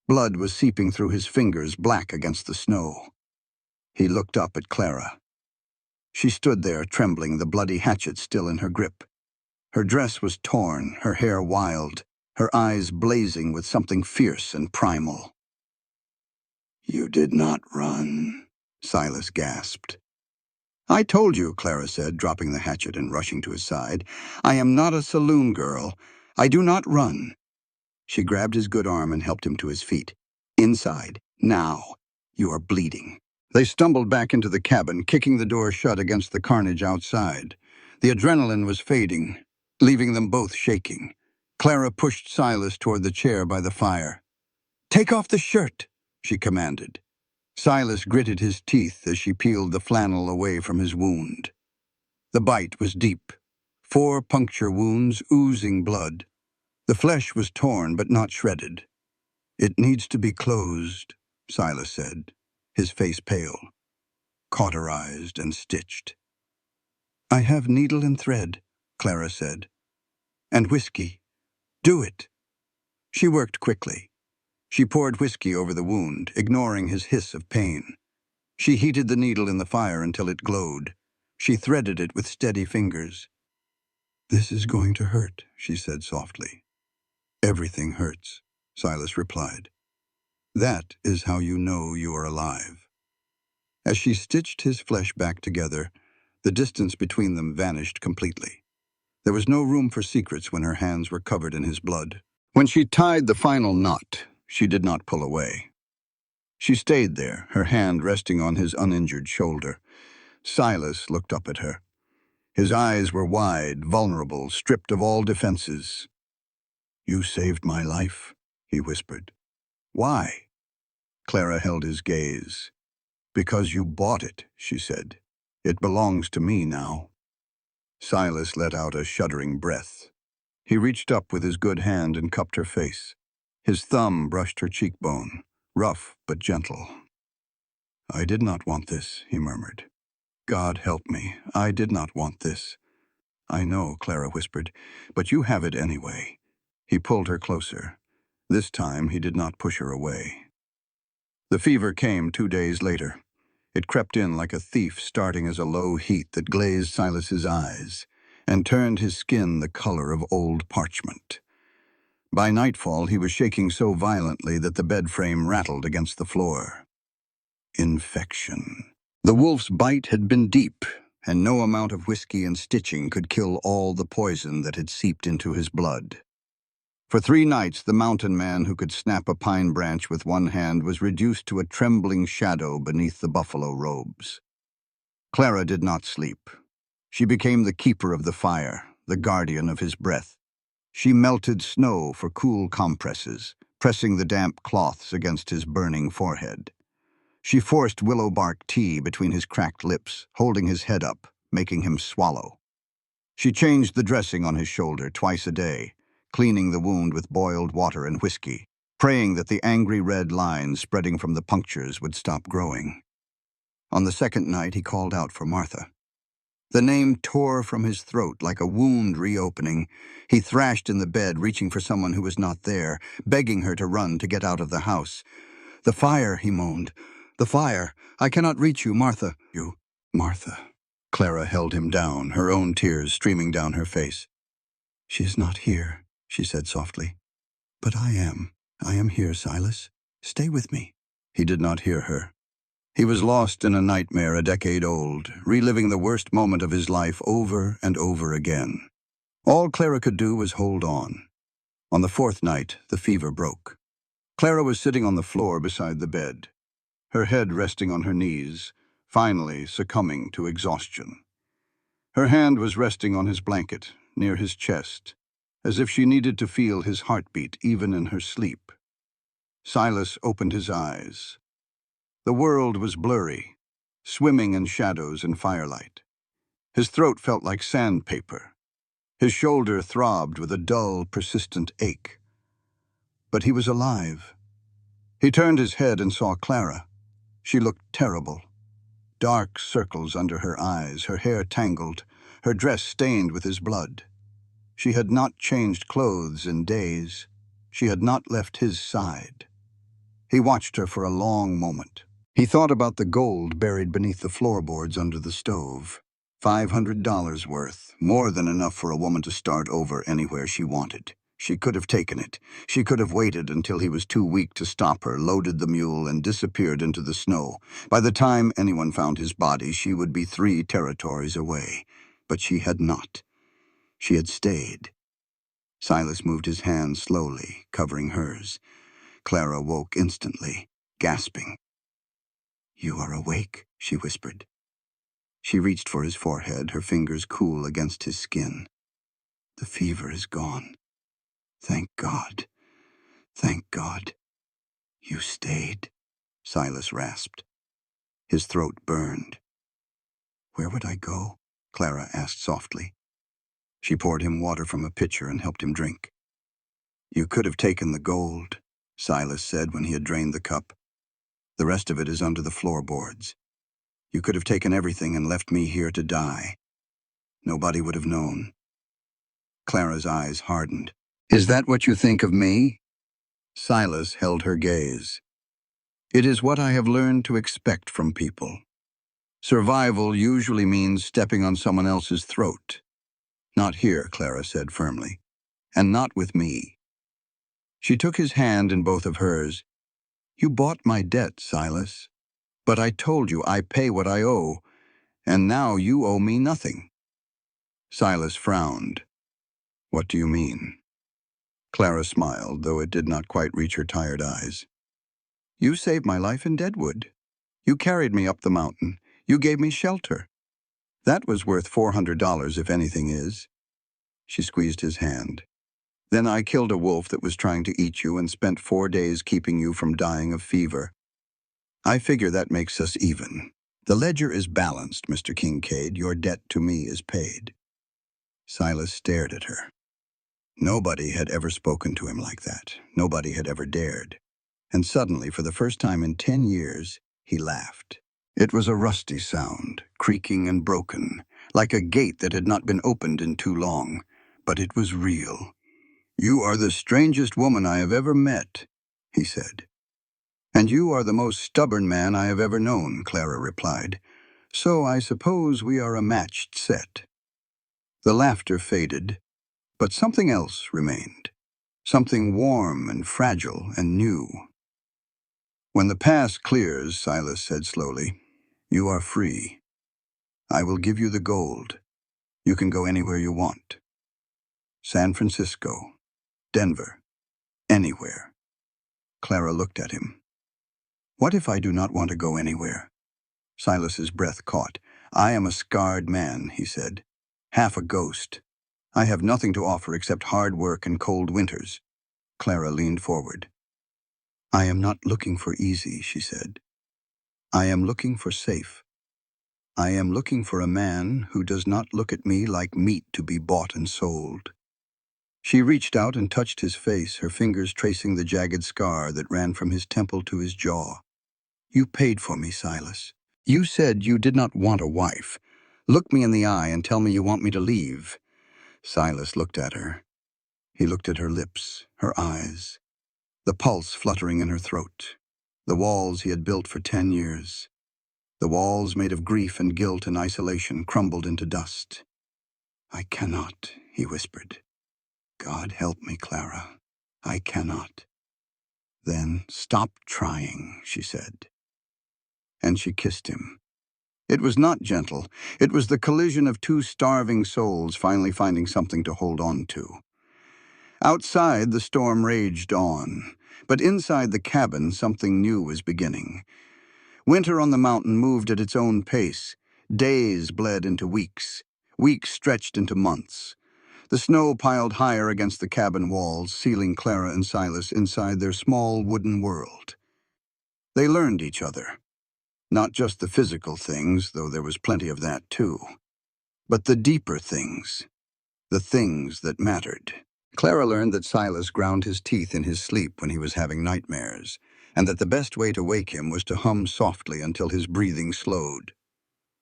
Blood was seeping through his fingers, black against the snow. He looked up at Clara. She stood there, trembling, the bloody hatchet still in her grip. Her dress was torn, her hair wild, her eyes blazing with something fierce and primal. "You did not run," Silas gasped. "I told you," Clara said, dropping the hatchet and rushing to his side. "I am not a saloon girl. I do not run." She grabbed his good arm and helped him to his feet. "Inside, now. You are bleeding." They stumbled back into the cabin, kicking the door shut against the carnage outside. The adrenaline was fading, leaving them both shaking. Clara pushed Silas toward the chair by the fire. "Take off the shirt," she commanded. Silas gritted his teeth as she peeled the flannel away from his wound. The bite was deep. 4 puncture wounds, oozing blood. The flesh was torn but not shredded. "It needs to be closed," Silas said, his face pale, cauterized and stitched. "I have needle and thread," Clara said. "And whiskey. Do it." She worked quickly. She poured whiskey over the wound, ignoring his hiss of pain. She heated the needle in the fire until it glowed. She threaded it with steady fingers. "This is going to hurt," she said softly. "Everything hurts," Silas replied. "That is how you know you are alive." As she stitched his flesh back together, the distance between them vanished completely. There was no room for secrets when her hands were covered in his blood. When she tied the final knot, she did not pull away. She stayed there, her hand resting on his uninjured shoulder. Silas looked up at her. His eyes were wide, vulnerable, stripped of all defenses. "You saved my life," he whispered. "Why?" Clara held his gaze. "Because you bought it," she said. "It belongs to me now." Silas let out a shuddering breath. He reached up with his good hand and cupped her face. His thumb brushed her cheekbone, rough but gentle. "I did not want this," he murmured. "God help me, I did not want this." "I know," Clara whispered, "but you have it anyway." He pulled her closer. This time he did not push her away. The fever came 2 days later. It crept in like a thief, starting as a low heat that glazed Silas's eyes and turned his skin the color of old parchment. By nightfall, he was shaking so violently that the bed frame rattled against the floor. Infection. The wolf's bite had been deep, and no amount of whiskey and stitching could kill all the poison that had seeped into his blood. For 3 nights, the mountain man who could snap a pine branch with one hand was reduced to a trembling shadow beneath the buffalo robes. Clara did not sleep. She became the keeper of the fire, the guardian of his breath. She melted snow for cool compresses, pressing the damp cloths against his burning forehead. She forced willow bark tea between his cracked lips, holding his head up, making him swallow. She changed the dressing on his shoulder twice a day, cleaning the wound with boiled water and whiskey, praying that the angry red lines spreading from the punctures would stop growing. On the 2nd night, he called out for Martha. The name tore from his throat like a wound reopening. He thrashed in the bed, reaching for someone who was not there, begging her to run to get out of the house. "The fire," he moaned. "The fire. I cannot reach you, Martha." "You, Martha." Clara held him down, her own tears streaming down her face. "She is not here," she said softly. "But I am. I am here, Silas. Stay with me." He did not hear her. He was lost in a nightmare a decade old, reliving the worst moment of his life over and over again. All Clara could do was hold on. On the 4th night, the fever broke. Clara was sitting on the floor beside the bed, her head resting on her knees, finally succumbing to exhaustion. Her hand was resting on his blanket, near his chest, as if she needed to feel his heartbeat even in her sleep. Silas opened his eyes. The world was blurry, swimming in shadows and firelight. His throat felt like sandpaper. His shoulder throbbed with a dull, persistent ache. But he was alive. He turned his head and saw Clara. She looked terrible. Dark circles under her eyes, her hair tangled, her dress stained with his blood. She had not changed clothes in days. She had not left his side. He watched her for a long moment. He thought about the gold buried beneath the floorboards under the stove. $500 worth, more than enough for a woman to start over anywhere she wanted. She could have taken it. She could have waited until he was too weak to stop her, loaded the mule, and disappeared into the snow. By the time anyone found his body, she would be 3 territories away. But she had not. She had stayed. Silas moved his hand slowly, covering hers. Clara woke instantly, gasping. "You are awake," she whispered. She reached for his forehead, her fingers cool against his skin. "The fever is gone. Thank God. Thank God." "You stayed," Silas rasped. His throat burned. "Where would I go?" Clara asked softly. She poured him water from a pitcher and helped him drink. "You could have taken the gold," Silas said when he had drained the cup. "The rest of it is under the floorboards. You could have taken everything and left me here to die. Nobody would have known." Clara's eyes hardened. "Is that what you think of me?" Silas held her gaze. "It is what I have learned to expect from people. Survival usually means stepping on someone else's throat." "Not here," Clara said firmly. "And not with me." She took his hand in both of hers. "You bought my debt, Silas. But I told you I pay what I owe, and now you owe me nothing." Silas frowned. "What do you mean?" Clara smiled, though it did not quite reach her tired eyes. "You saved my life in Deadwood. You carried me up the mountain. You gave me shelter. That was worth $400 if anything is." She squeezed his hand. "Then I killed a wolf that was trying to eat you and spent 4 days keeping you from dying of fever. I figure that makes us even. The ledger is balanced, Mr. Kincaid. Your debt to me is paid." Silas stared at her. Nobody had ever spoken to him like that. Nobody had ever dared. And suddenly, for the first time in 10 years, he laughed. It was a rusty sound, creaking and broken, like a gate that had not been opened in too long. But it was real. "You are the strangest woman I have ever met," he said. "And you are the most stubborn man I have ever known," Clara replied. "So I suppose we are a matched set." The laughter faded, but something else remained. Something warm and fragile and new. "When the past clears," Silas said slowly, "you are free. I will give you the gold. You can go anywhere you want. San Francisco, Denver, anywhere." Clara looked at him. "What if I do not want to go anywhere?" Silas's breath caught. "I am a scarred man," he said. "Half a ghost. I have nothing to offer except hard work and cold winters." Clara leaned forward. "I am not looking for easy," she said. "I am looking for safe. I am looking for a man who does not look at me like meat to be bought and sold." She reached out and touched his face, her fingers tracing the jagged scar that ran from his temple to his jaw. "You paid for me, Silas. You said you did not want a wife. Look me in the eye and tell me you want me to leave." Silas looked at her. He looked at her lips, her eyes, the pulse fluttering in her throat, the walls he had built for 10 years. The walls made of grief and guilt and isolation crumbled into dust. "I cannot," he whispered. "God help me, Clara. I cannot." "Then stop trying," she said. And she kissed him. It was not gentle. It was the collision of 2 starving souls finally finding something to hold on to. Outside, the storm raged on, but inside the cabin, something new was beginning. Winter on the mountain moved at its own pace. Days bled into weeks. Weeks stretched into months. The snow piled higher against the cabin walls, sealing Clara and Silas inside their small wooden world. They learned each other. Not just the physical things, though there was plenty of that too, but the deeper things, the things that mattered. Clara learned that Silas ground his teeth in his sleep when he was having nightmares, and that the best way to wake him was to hum softly until his breathing slowed.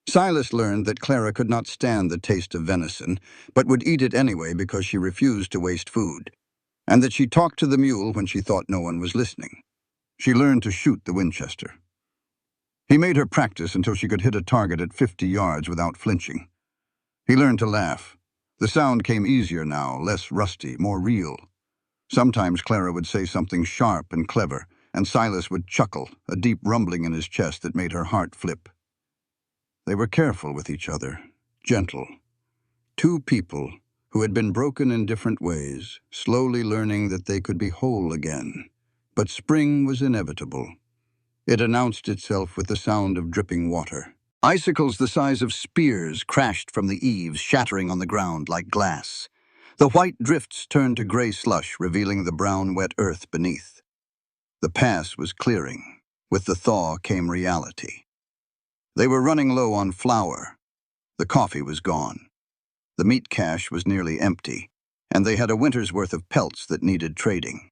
Silas learned that Clara could not stand the taste of venison, but would eat it anyway because she refused to waste food, and that she talked to the mule when she thought no one was listening. She learned to shoot the Winchester. He made her practice until she could hit a target at 50 yards without flinching. He learned to laugh. The sound came easier now, less rusty, more real. Sometimes Clara would say something sharp and clever, and Silas would chuckle, a deep rumbling in his chest that made her heart flip. They were careful with each other, gentle. Two people who had been broken in different ways, slowly learning that they could be whole again. But spring was inevitable. It announced itself with the sound of dripping water. Icicles the size of spears crashed from the eaves, shattering on the ground like glass. The white drifts turned to gray slush, revealing the brown, wet earth beneath. The pass was clearing. With the thaw came reality. They were running low on flour. The coffee was gone. The meat cache was nearly empty, and they had a winter's worth of pelts that needed trading.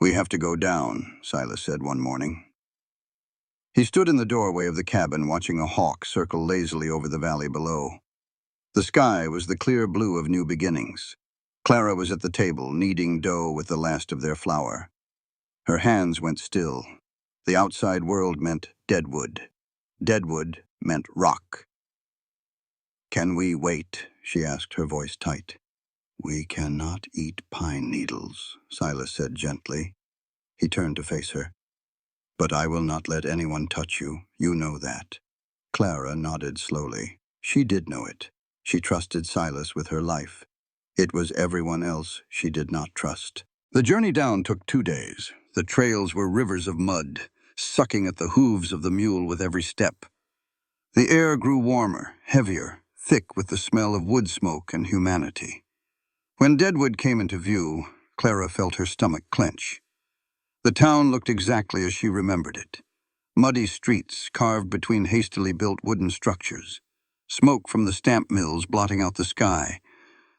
"We have to go down," Silas said one morning. He stood in the doorway of the cabin watching a hawk circle lazily over the valley below. The sky was the clear blue of new beginnings. Clara was at the table, kneading dough with the last of their flour. Her hands went still. The outside world meant deadwood. Deadwood meant rock. "Can we wait?" she asked, her voice tight. "We cannot eat pine needles," Silas said gently. He turned to face her. "But I will not let anyone touch you. You know that." Clara nodded slowly. She did know it. She trusted Silas with her life. It was everyone else she did not trust. The journey down took 2 days. The trails were rivers of mud, sucking at the hooves of the mule with every step. The air grew warmer, heavier, thick with the smell of wood smoke and humanity. When Deadwood came into view, Clara felt her stomach clench. The town looked exactly as she remembered it. Muddy streets carved between hastily built wooden structures. Smoke from the stamp mills blotting out the sky.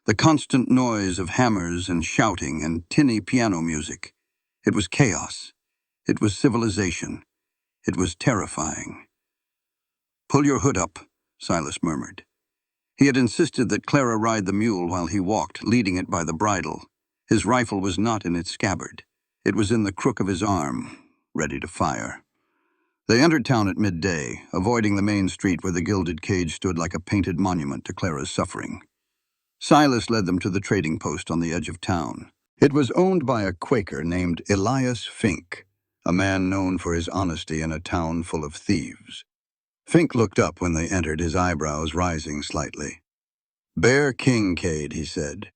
The constant noise of hammers and shouting and tinny piano music. It was chaos. It was civilization. It was terrifying. "Pull your hood up," Silas murmured. He had insisted that Clara ride the mule while he walked, leading it by the bridle. His rifle was not in its scabbard. It was in the crook of his arm, ready to fire. They entered town at midday, avoiding the main street where the gilded cage stood like a painted monument to Clara's suffering. Silas led them to the trading post on the edge of town. It was owned by a Quaker named Elias Fink, a man known for his honesty in a town full of thieves. Fink looked up when they entered, his eyebrows rising slightly. "Bear Kincaid," he said.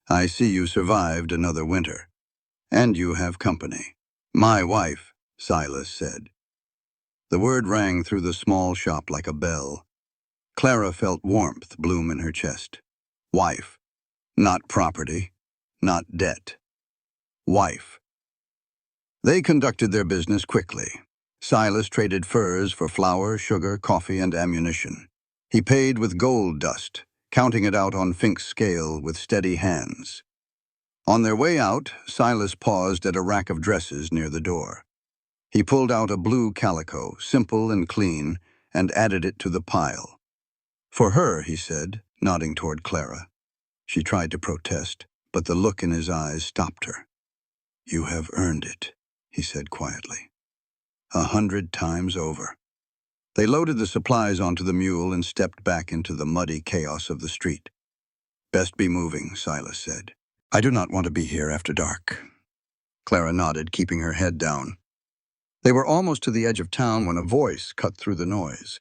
"I see you survived another winter. And you have company." "My wife," Silas said. The word rang through the small shop like a bell. Clara felt warmth bloom in her chest. Wife. Not property. Not debt. Wife. They conducted their business quickly. Silas traded furs for flour, sugar, coffee, and ammunition. He paid with gold dust, counting it out on Fink's scale with steady hands. On their way out, Silas paused at a rack of dresses near the door. He pulled out a blue calico, simple and clean, and added it to the pile. "For her," he said, nodding toward Clara. She tried to protest, but the look in his eyes stopped her. "You have earned it," he said quietly. 100 times over. They loaded the supplies onto the mule and stepped back into the muddy chaos of the street. "Best be moving," Silas said. "I do not want to be here after dark." Clara nodded, keeping her head down. They were almost to the edge of town when a voice cut through the noise.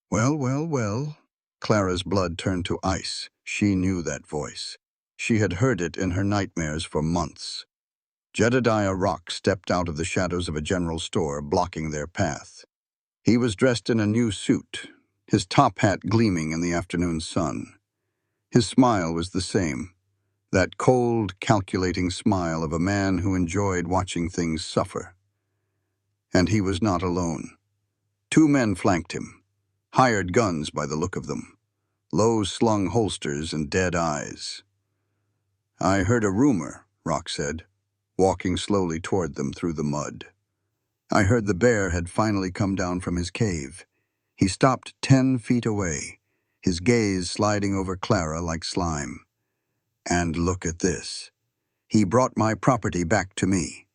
"Well, well, well." Clara's blood turned to ice. She knew that voice. She had heard it in her nightmares for months. Jedediah Rock stepped out of the shadows of a general store, blocking their path. He was dressed in a new suit, his top hat gleaming in the afternoon sun. His smile was the same, that cold, calculating smile of a man who enjoyed watching things suffer. And he was not alone. 2 men flanked him, hired guns by the look of them, low-slung holsters and dead eyes. "I heard a rumor," Rock said, walking slowly toward them through the mud. I heard the bear had finally come down from his cave. He stopped 10 feet away, his gaze sliding over Clara like slime. And look at this. He brought my property back to me,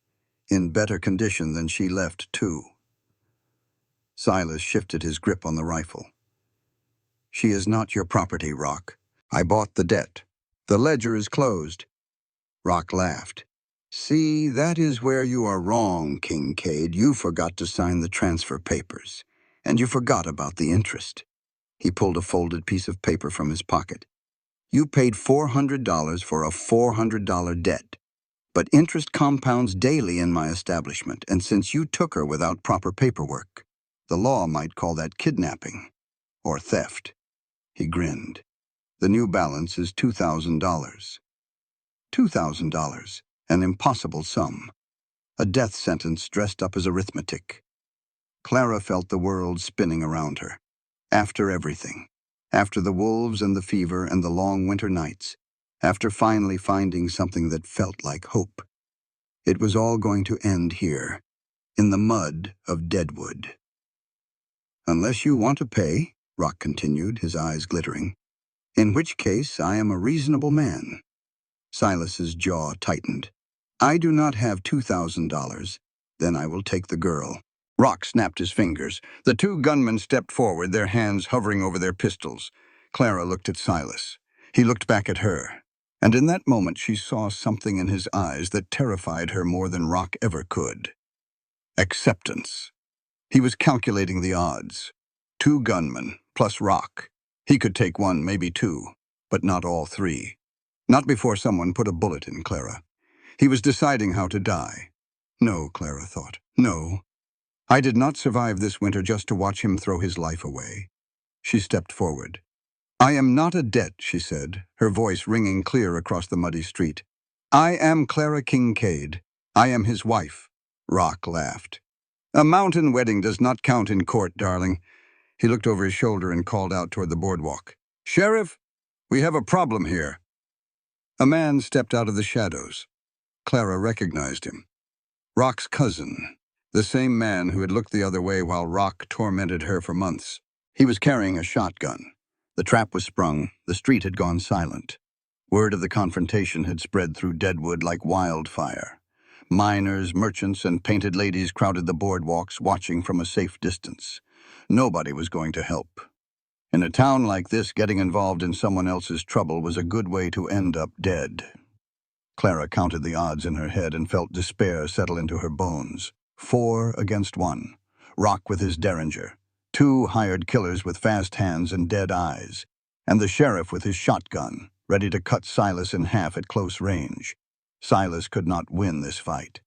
in better condition than she left, too. Silas shifted his grip on the rifle. She is not your property, Rock. I bought the debt. The ledger is closed. Rock laughed. See, that is where you are wrong, Kincaid. You forgot to sign the transfer papers, and you forgot about the interest. He pulled a folded piece of paper from his pocket. You paid $400 for a $400 debt. But interest compounds daily in my establishment, and since you took her without proper paperwork, the law might call that kidnapping or theft. He grinned. The new balance is $2,000. $2,000, an impossible sum. A death sentence dressed up as arithmetic. Clara felt the world spinning around her. After everything. After the wolves and the fever and the long winter nights. After finally finding something that felt like hope. It was all going to end here, in the mud of Deadwood. Unless you want to pay, Rock continued, his eyes glittering. In which case, I am a reasonable man. Silas's jaw tightened. I do not have $2,000. Then I will take the girl. Rock snapped his fingers. The two gunmen stepped forward, their hands hovering over their pistols. Clara looked at Silas. He looked back at her. And in that moment she saw something in his eyes that terrified her more than Rock ever could. Acceptance. He was calculating the odds. 2 gunmen, plus Rock. He could take 1, maybe 2, but not all 3. Not before someone put a bullet in Clara. He was deciding how to die. No, Clara thought. No. I did not survive this winter just to watch him throw his life away. She stepped forward. I am not a debt, she said, her voice ringing clear across the muddy street. I am Clara Kincaid. I am his wife. Rock laughed. A mountain wedding does not count in court, darling. He looked over his shoulder and called out toward the boardwalk. Sheriff, we have a problem here. A man stepped out of the shadows. Clara recognized him. Rock's cousin, the same man who had looked the other way while Rock tormented her for months. He was carrying a shotgun. The trap was sprung. The street had gone silent. Word of the confrontation had spread through Deadwood like wildfire. Miners, merchants, and painted ladies crowded the boardwalks, watching from a safe distance. Nobody was going to help. In a town like this, getting involved in someone else's trouble was a good way to end up dead. Clara counted the odds in her head and felt despair settle into her bones. 4 against 1. Rock with his derringer. 2 hired killers with fast hands and dead eyes. And the sheriff with his shotgun, ready to cut Silas in half at close range. Silas could not win this fight.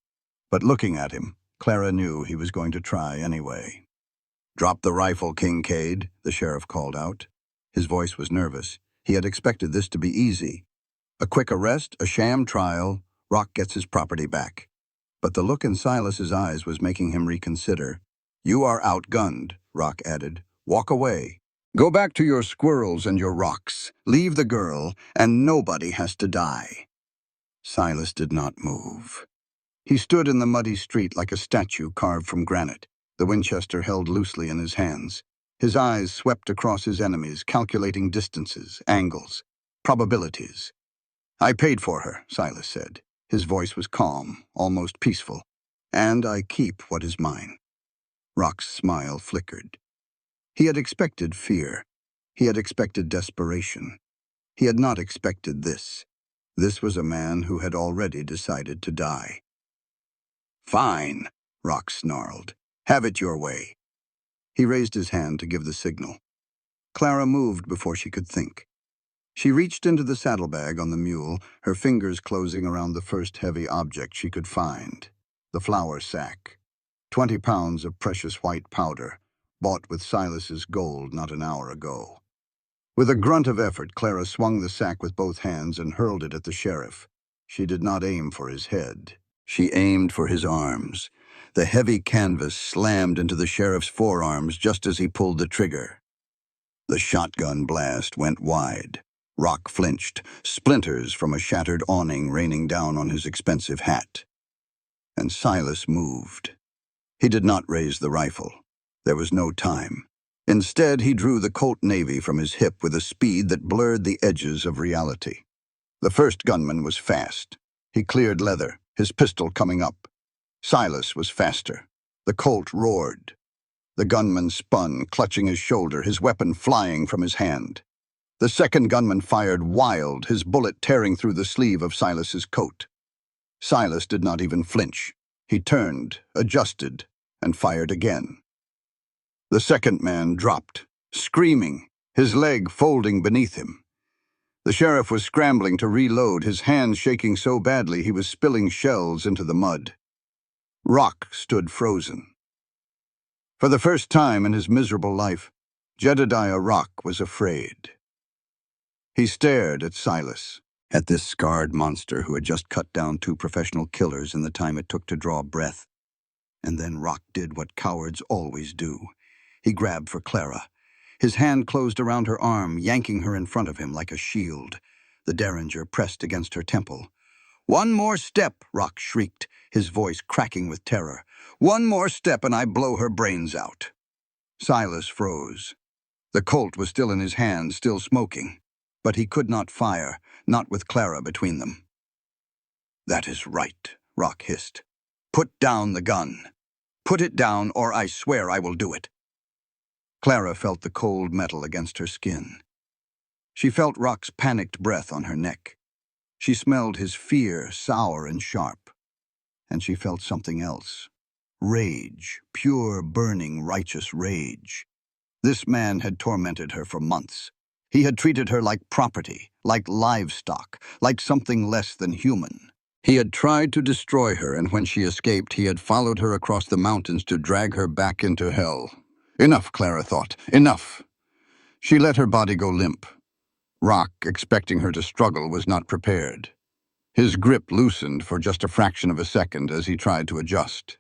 But looking at him, Clara knew he was going to try anyway. Drop the rifle, Kincaid, the sheriff called out. His voice was nervous. He had expected this to be easy. A quick arrest, a sham trial, Rock gets his property back. But the look in Silas's eyes was making him reconsider. You are outgunned, Rock added. Walk away. Go back to your squirrels and your rocks. Leave the girl, and nobody has to die. Silas did not move. He stood in the muddy street like a statue carved from granite, the Winchester held loosely in his hands. His eyes swept across his enemies, calculating distances, angles, probabilities. I paid for her, Silas said. His voice was calm, almost peaceful. And I keep what is mine. Rock's smile flickered. He had expected fear. He had expected desperation. He had not expected this. This was a man who had already decided to die. Fine, Rock snarled. Have it your way. He raised his hand to give the signal. Clara moved before she could think. She reached into the saddlebag on the mule, her fingers closing around the first heavy object she could find, the flour sack. 20 pounds of precious white powder, bought with Silas's gold not an hour ago. With a grunt of effort, Clara swung the sack with both hands and hurled it at the sheriff. She did not aim for his head. She aimed for his arms. The heavy canvas slammed into the sheriff's forearms just as he pulled the trigger. The shotgun blast went wide. Rock flinched, splinters from a shattered awning raining down on his expensive hat. And Silas moved. He did not raise the rifle. There was no time. Instead, he drew the Colt Navy from his hip with a speed that blurred the edges of reality. The first gunman was fast. He cleared leather, his pistol coming up. Silas was faster. The Colt roared. The gunman spun, clutching his shoulder, his weapon flying from his hand. The second gunman fired wild, his bullet tearing through the sleeve of Silas's coat. Silas did not even flinch. He turned, adjusted, and fired again. The second man dropped, screaming, his leg folding beneath him. The sheriff was scrambling to reload, his hands shaking so badly he was spilling shells into the mud. Rock stood frozen. For the first time in his miserable life, Jedediah Rock was afraid. He stared at Silas, at this scarred monster who had just cut down 2 professional killers in the time it took to draw breath. And then Rock did what cowards always do. He grabbed for Clara. His hand closed around her arm, yanking her in front of him like a shield. The derringer pressed against her temple. "One more step," Rock shrieked, his voice cracking with terror. "One more step and I blow her brains out." Silas froze. The Colt was still in his hand, still smoking. But he could not fire, not with Clara between them. "That is right," Rock hissed. "Put down the gun. Put it down, or I swear I will do it." Clara felt the cold metal against her skin. She felt Rock's panicked breath on her neck. She smelled his fear, sour and sharp. And she felt something else. Rage, pure, burning, righteous rage. This man had tormented her for months. He had treated her like property, like livestock, like something less than human. He had tried to destroy her, and when she escaped, he had followed her across the mountains to drag her back into hell. Enough, Clara thought. Enough. She let her body go limp. Rock, expecting her to struggle, was not prepared. His grip loosened for just a fraction of a second as he tried to adjust.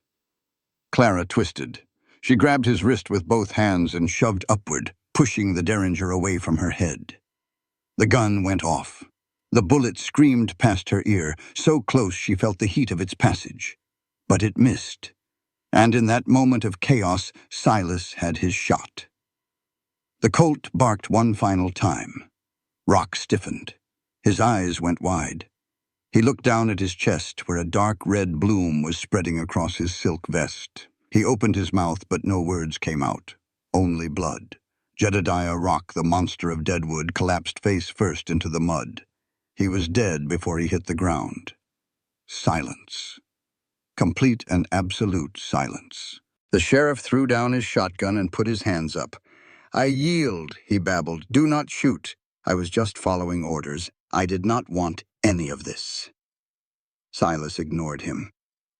Clara twisted. She grabbed his wrist with both hands and shoved upward, pushing the derringer away from her head. The gun went off. The bullet screamed past her ear, so close she felt the heat of its passage. But it missed. And in that moment of chaos, Silas had his shot. The Colt barked one final time. Rock stiffened. His eyes went wide. He looked down at his chest, where a dark red bloom was spreading across his silk vest. He opened his mouth, but no words came out. Only blood. Jedediah Rock, the monster of Deadwood, collapsed face first into the mud. He was dead before he hit the ground. Silence. Complete and absolute silence. The sheriff threw down his shotgun and put his hands up. "I yield," he babbled. "Do not shoot. I was just following orders. I did not want any of this." Silas ignored him.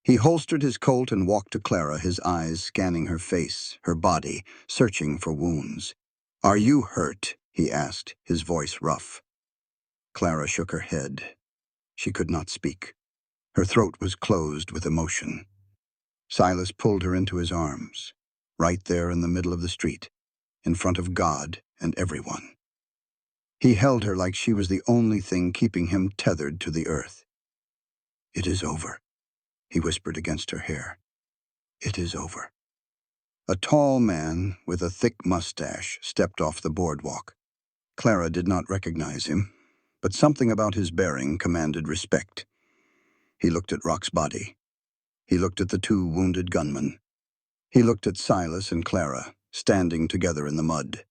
He holstered his Colt and walked to Clara, his eyes scanning her face, her body, searching for wounds. "Are you hurt?" he asked, his voice rough. Clara shook her head. She could not speak. Her throat was closed with emotion. Silas pulled her into his arms, right there in the middle of the street, in front of God and everyone. He held her like she was the only thing keeping him tethered to the earth. "It is over," he whispered against her hair. "It is over." A tall man with a thick mustache stepped off the boardwalk. Clara did not recognize him, but something about his bearing commanded respect. He looked at Rock's body. He looked at the 2 wounded gunmen. He looked at Silas and Clara, standing together in the mud.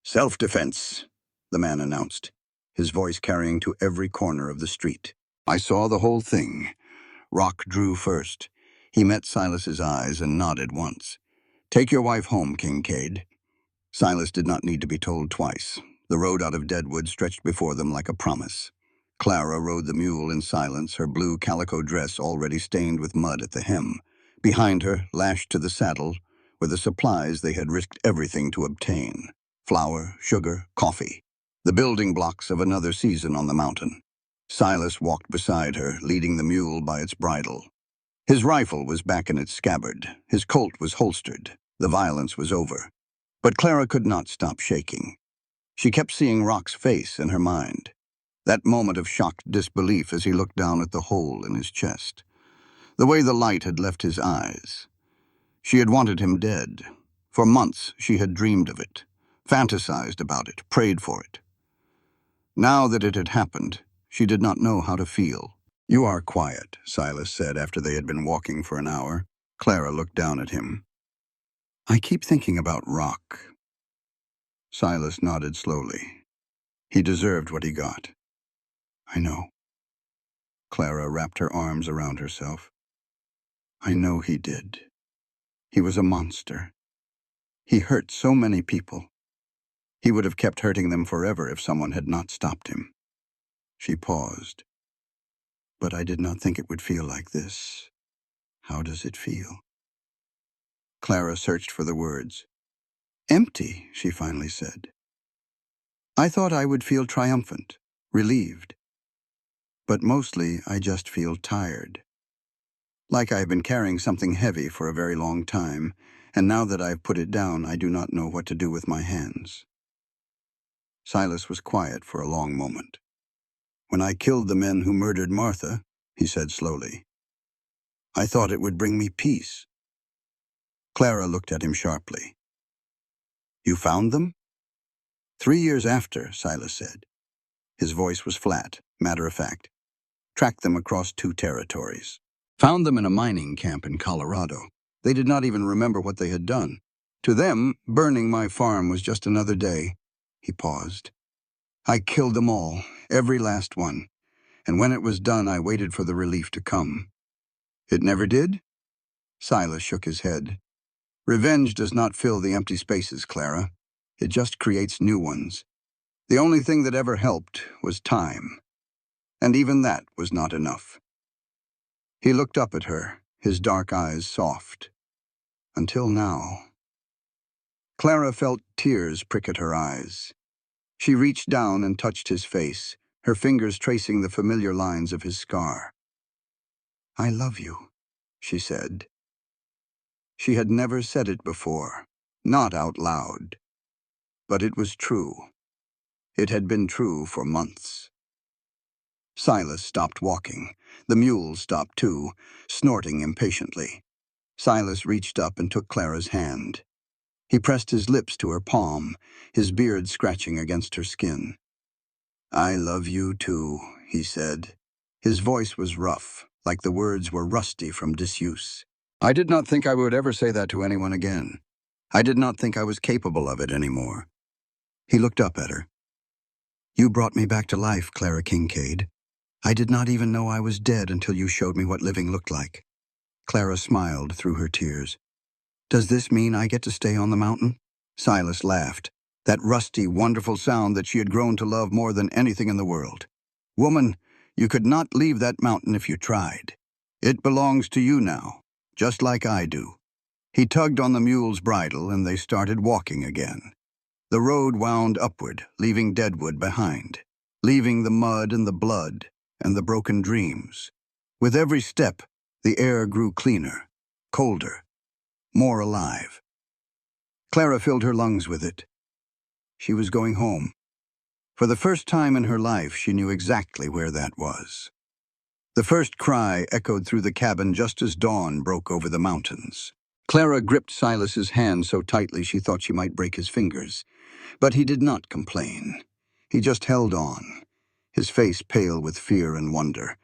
"Self-defense," the man announced, his voice carrying to every corner of the street. I saw the whole thing. Rock drew first. He met Silas's eyes and nodded once. "Take your wife home, Kincaid." Silas did not need to be told twice. The road out of Deadwood stretched before them like a promise. Clara rode the mule in silence, her blue calico dress already stained with mud at the hem. Behind her, lashed to the saddle, were the supplies they had risked everything to obtain. Flour, sugar, coffee. The building blocks of another season on the mountain. Silas walked beside her, leading the mule by its bridle. His rifle was back in its scabbard. His Colt was holstered. The violence was over. But Clara could not stop shaking. She kept seeing Rock's face in her mind. That moment of shocked disbelief as he looked down at the hole in his chest. the way the light had left his eyes. She had wanted him dead. For months she had dreamed of it, fantasized about it, prayed for it. Now that it had happened, she did not know how to feel. "You are quiet," Silas said after they had been walking for an hour. Clara looked down at him. "I keep thinking about Rock." Silas nodded slowly. He deserved what he got. "I know." Clara wrapped her arms around herself. "I know he did. He was a monster. He hurt so many people. He would have kept hurting them forever if someone had not stopped him." She paused. "But I did not think it would feel like this. How does it feel?" Clara searched for the words. "Empty," she finally said. "I thought I would feel triumphant, relieved. But mostly I just feel tired. Like I have been carrying something heavy for a very long time, and now that I've put it down, I do not know what to do with my hands." Silas was quiet for a long moment. "When I killed the men who murdered Martha," he said slowly, "I thought it would bring me peace." Clara looked at him sharply. "You found them?" "3 years after," Silas said. His voice was flat, matter-of-fact. "Tracked them across 2 territories. Found them in a mining camp in Colorado. They did not even remember what they had done. To them, burning my farm was just another day." He paused. "I killed them all, every last one. And when it was done, I waited for the relief to come." "It never did?" Silas shook his head. "Revenge does not fill the empty spaces, Clara. It just creates new ones. The only thing that ever helped was time. And even that was not enough." He looked up at her, his dark eyes soft. "Until now." Clara felt tears prick at her eyes. She reached down and touched his face, her fingers tracing the familiar lines of his scar. "I love you," she said. She had never said it before, not out loud. But it was true. It had been true for months. Silas stopped walking. The mule stopped too, snorting impatiently. Silas reached up and took Clara's hand. He pressed his lips to her palm, his beard scratching against her skin. "I love you too," he said. His voice was rough, like the words were rusty from disuse. "I did not think I would ever say that to anyone again. I did not think I was capable of it anymore." He looked up at her. "You brought me back to life, Clara Kincaid. I did not even know I was dead until you showed me what living looked like." Clara smiled through her tears. "Does this mean I get to stay on the mountain?" Silas laughed, that rusty, wonderful sound that she had grown to love more than anything in the world. "Woman, you could not leave that mountain if you tried. It belongs to you now, just like I do." He tugged on the mule's bridle and they started walking again. The road wound upward, leaving Deadwood behind, leaving the mud and the blood and the broken dreams. With every step, the air grew cleaner, colder, more alive. Clara filled her lungs with it. She was going home. For the first time in her life, she knew exactly where that was. The first cry echoed through the cabin just as dawn broke over the mountains. Clara gripped Silas's hand so tightly she thought she might break his fingers. But he did not complain. He just held on, his face pale with fear and wonder,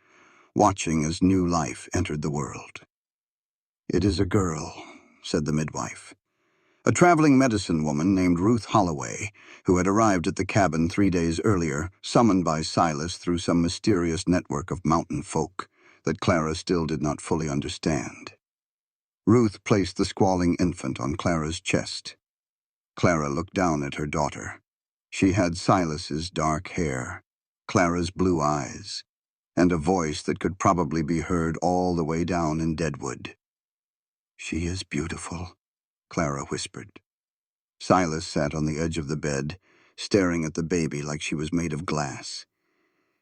watching as new life entered the world. "It is a girl," said the midwife. A traveling medicine woman named Ruth Holloway, who had arrived at the cabin 3 days earlier, summoned by Silas through some mysterious network of mountain folk that Clara still did not fully understand. Ruth placed the squalling infant on Clara's chest. Clara looked down at her daughter. She had Silas's dark hair, Clara's blue eyes, and a voice that could probably be heard all the way down in Deadwood. "She is beautiful," Clara whispered. Silas sat on the edge of the bed, staring at the baby like she was made of glass.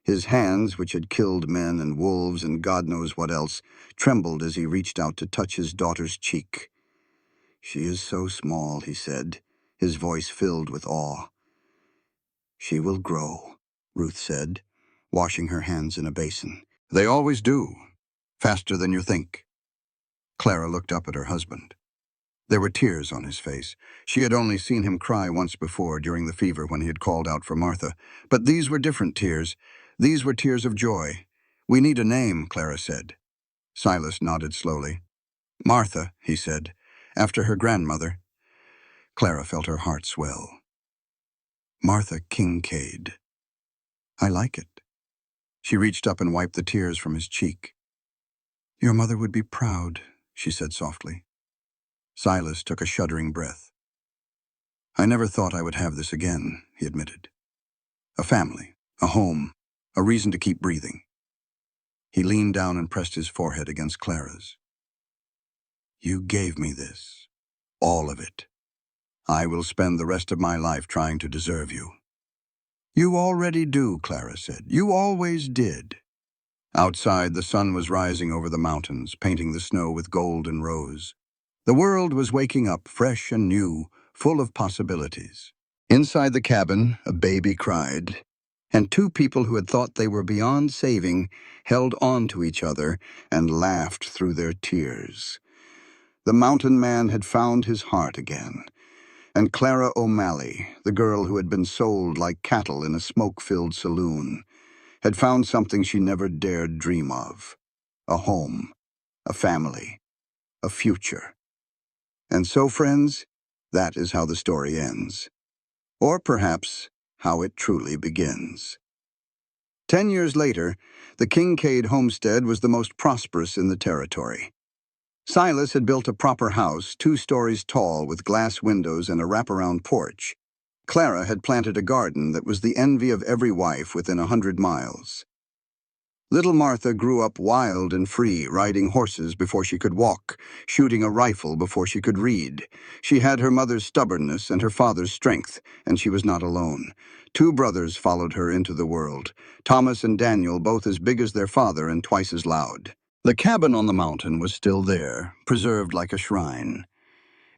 His hands, which had killed men and wolves and God knows what else, trembled as he reached out to touch his daughter's cheek. "She is so small," he said, his voice filled with awe. "She will grow," Ruth said, washing her hands in a basin. "They always do. Faster than you think." Clara looked up at her husband. There were tears on his face. She had only seen him cry once before during the fever when he had called out for Martha. But these were different tears. These were tears of joy. "We need a name," Clara said. Silas nodded slowly. "Martha," he said, "after her grandmother." Clara felt her heart swell. "Martha Kincaid. I like it." She reached up and wiped the tears from his cheek. "Your mother would be proud," she said softly. Silas took a shuddering breath. "I never thought I would have this again," he admitted. "A family, a home, a reason to keep breathing." He leaned down and pressed his forehead against Clara's. "You gave me this, all of it. I will spend the rest of my life trying to deserve you." "You already do," Clara said. "You always did." Outside, the sun was rising over the mountains, painting the snow with gold and rose. The world was waking up, fresh and new, full of possibilities. Inside the cabin, a baby cried, and two people who had thought they were beyond saving held on to each other and laughed through their tears. The mountain man had found his heart again, and Clara O'Malley, the girl who had been sold like cattle in a smoke-filled saloon, had found something she never dared dream of: a home, a family, a future. And so, friends, that is how the story ends. Or perhaps how it truly begins. 10 years later, the Kincaid homestead was the most prosperous in the territory. Silas had built a proper house, 2 stories tall with glass windows and a wraparound porch. Clara had planted a garden that was the envy of every wife within 100 miles. Little Martha grew up wild and free, riding horses before she could walk, shooting a rifle before she could read. She had her mother's stubbornness and her father's strength, and she was not alone. 2 brothers followed her into the world, Thomas and Daniel, both as big as their father and twice as loud. The cabin on the mountain was still there, preserved like a shrine.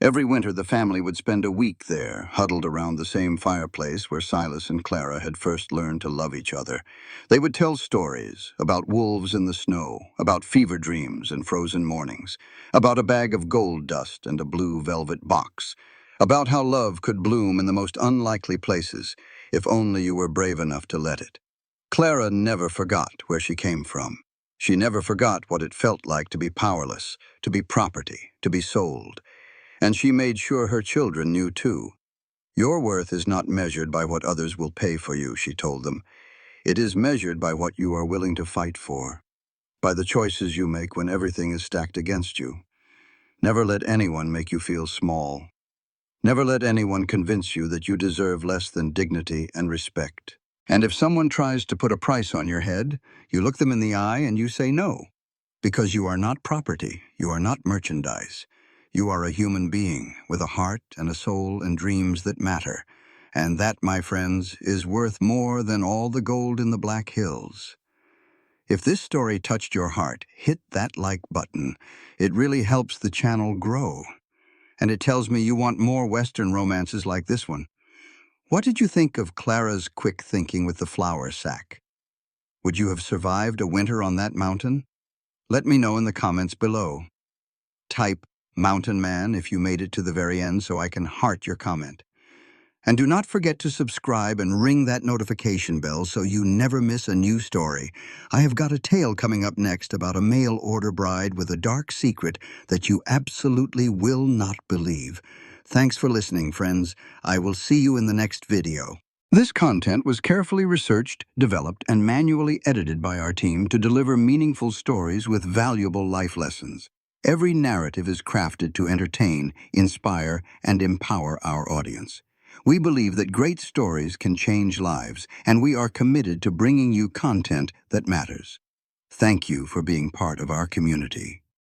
Every winter the family would spend a week there, huddled around the same fireplace where Silas and Clara had first learned to love each other. They would tell stories about wolves in the snow, about fever dreams and frozen mornings, about a bag of gold dust and a blue velvet box, about how love could bloom in the most unlikely places, if only you were brave enough to let it. Clara never forgot where she came from. She never forgot what it felt like to be powerless, to be property, to be sold. And she made sure her children knew too. "Your worth is not measured by what others will pay for you," she told them. "It is measured by what you are willing to fight for, by the choices you make when everything is stacked against you. Never let anyone make you feel small. Never let anyone convince you that you deserve less than dignity and respect. And if someone tries to put a price on your head, you look them in the eye and you say no. Because you are not property, you are not merchandise. You are a human being with a heart and a soul and dreams that matter. And that, my friends, is worth more than all the gold in the Black Hills." If this story touched your heart, hit that like button. It really helps the channel grow. And it tells me you want more Western romances like this one. What did you think of Clara's quick thinking with the flour sack? Would you have survived a winter on that mountain? Let me know in the comments below. Type "Mountain Man" if you made it to the very end so I can heart your comment. And do not forget to subscribe and ring that notification bell so you never miss a new story. I have got a tale coming up next about a mail-order bride with a dark secret that you absolutely will not believe. Thanks for listening, friends. I will see you in the next video. This content was carefully researched, developed, and manually edited by our team to deliver meaningful stories with valuable life lessons. Every narrative is crafted to entertain, inspire, and empower our audience. We believe that great stories can change lives, and we are committed to bringing you content that matters. Thank you for being part of our community.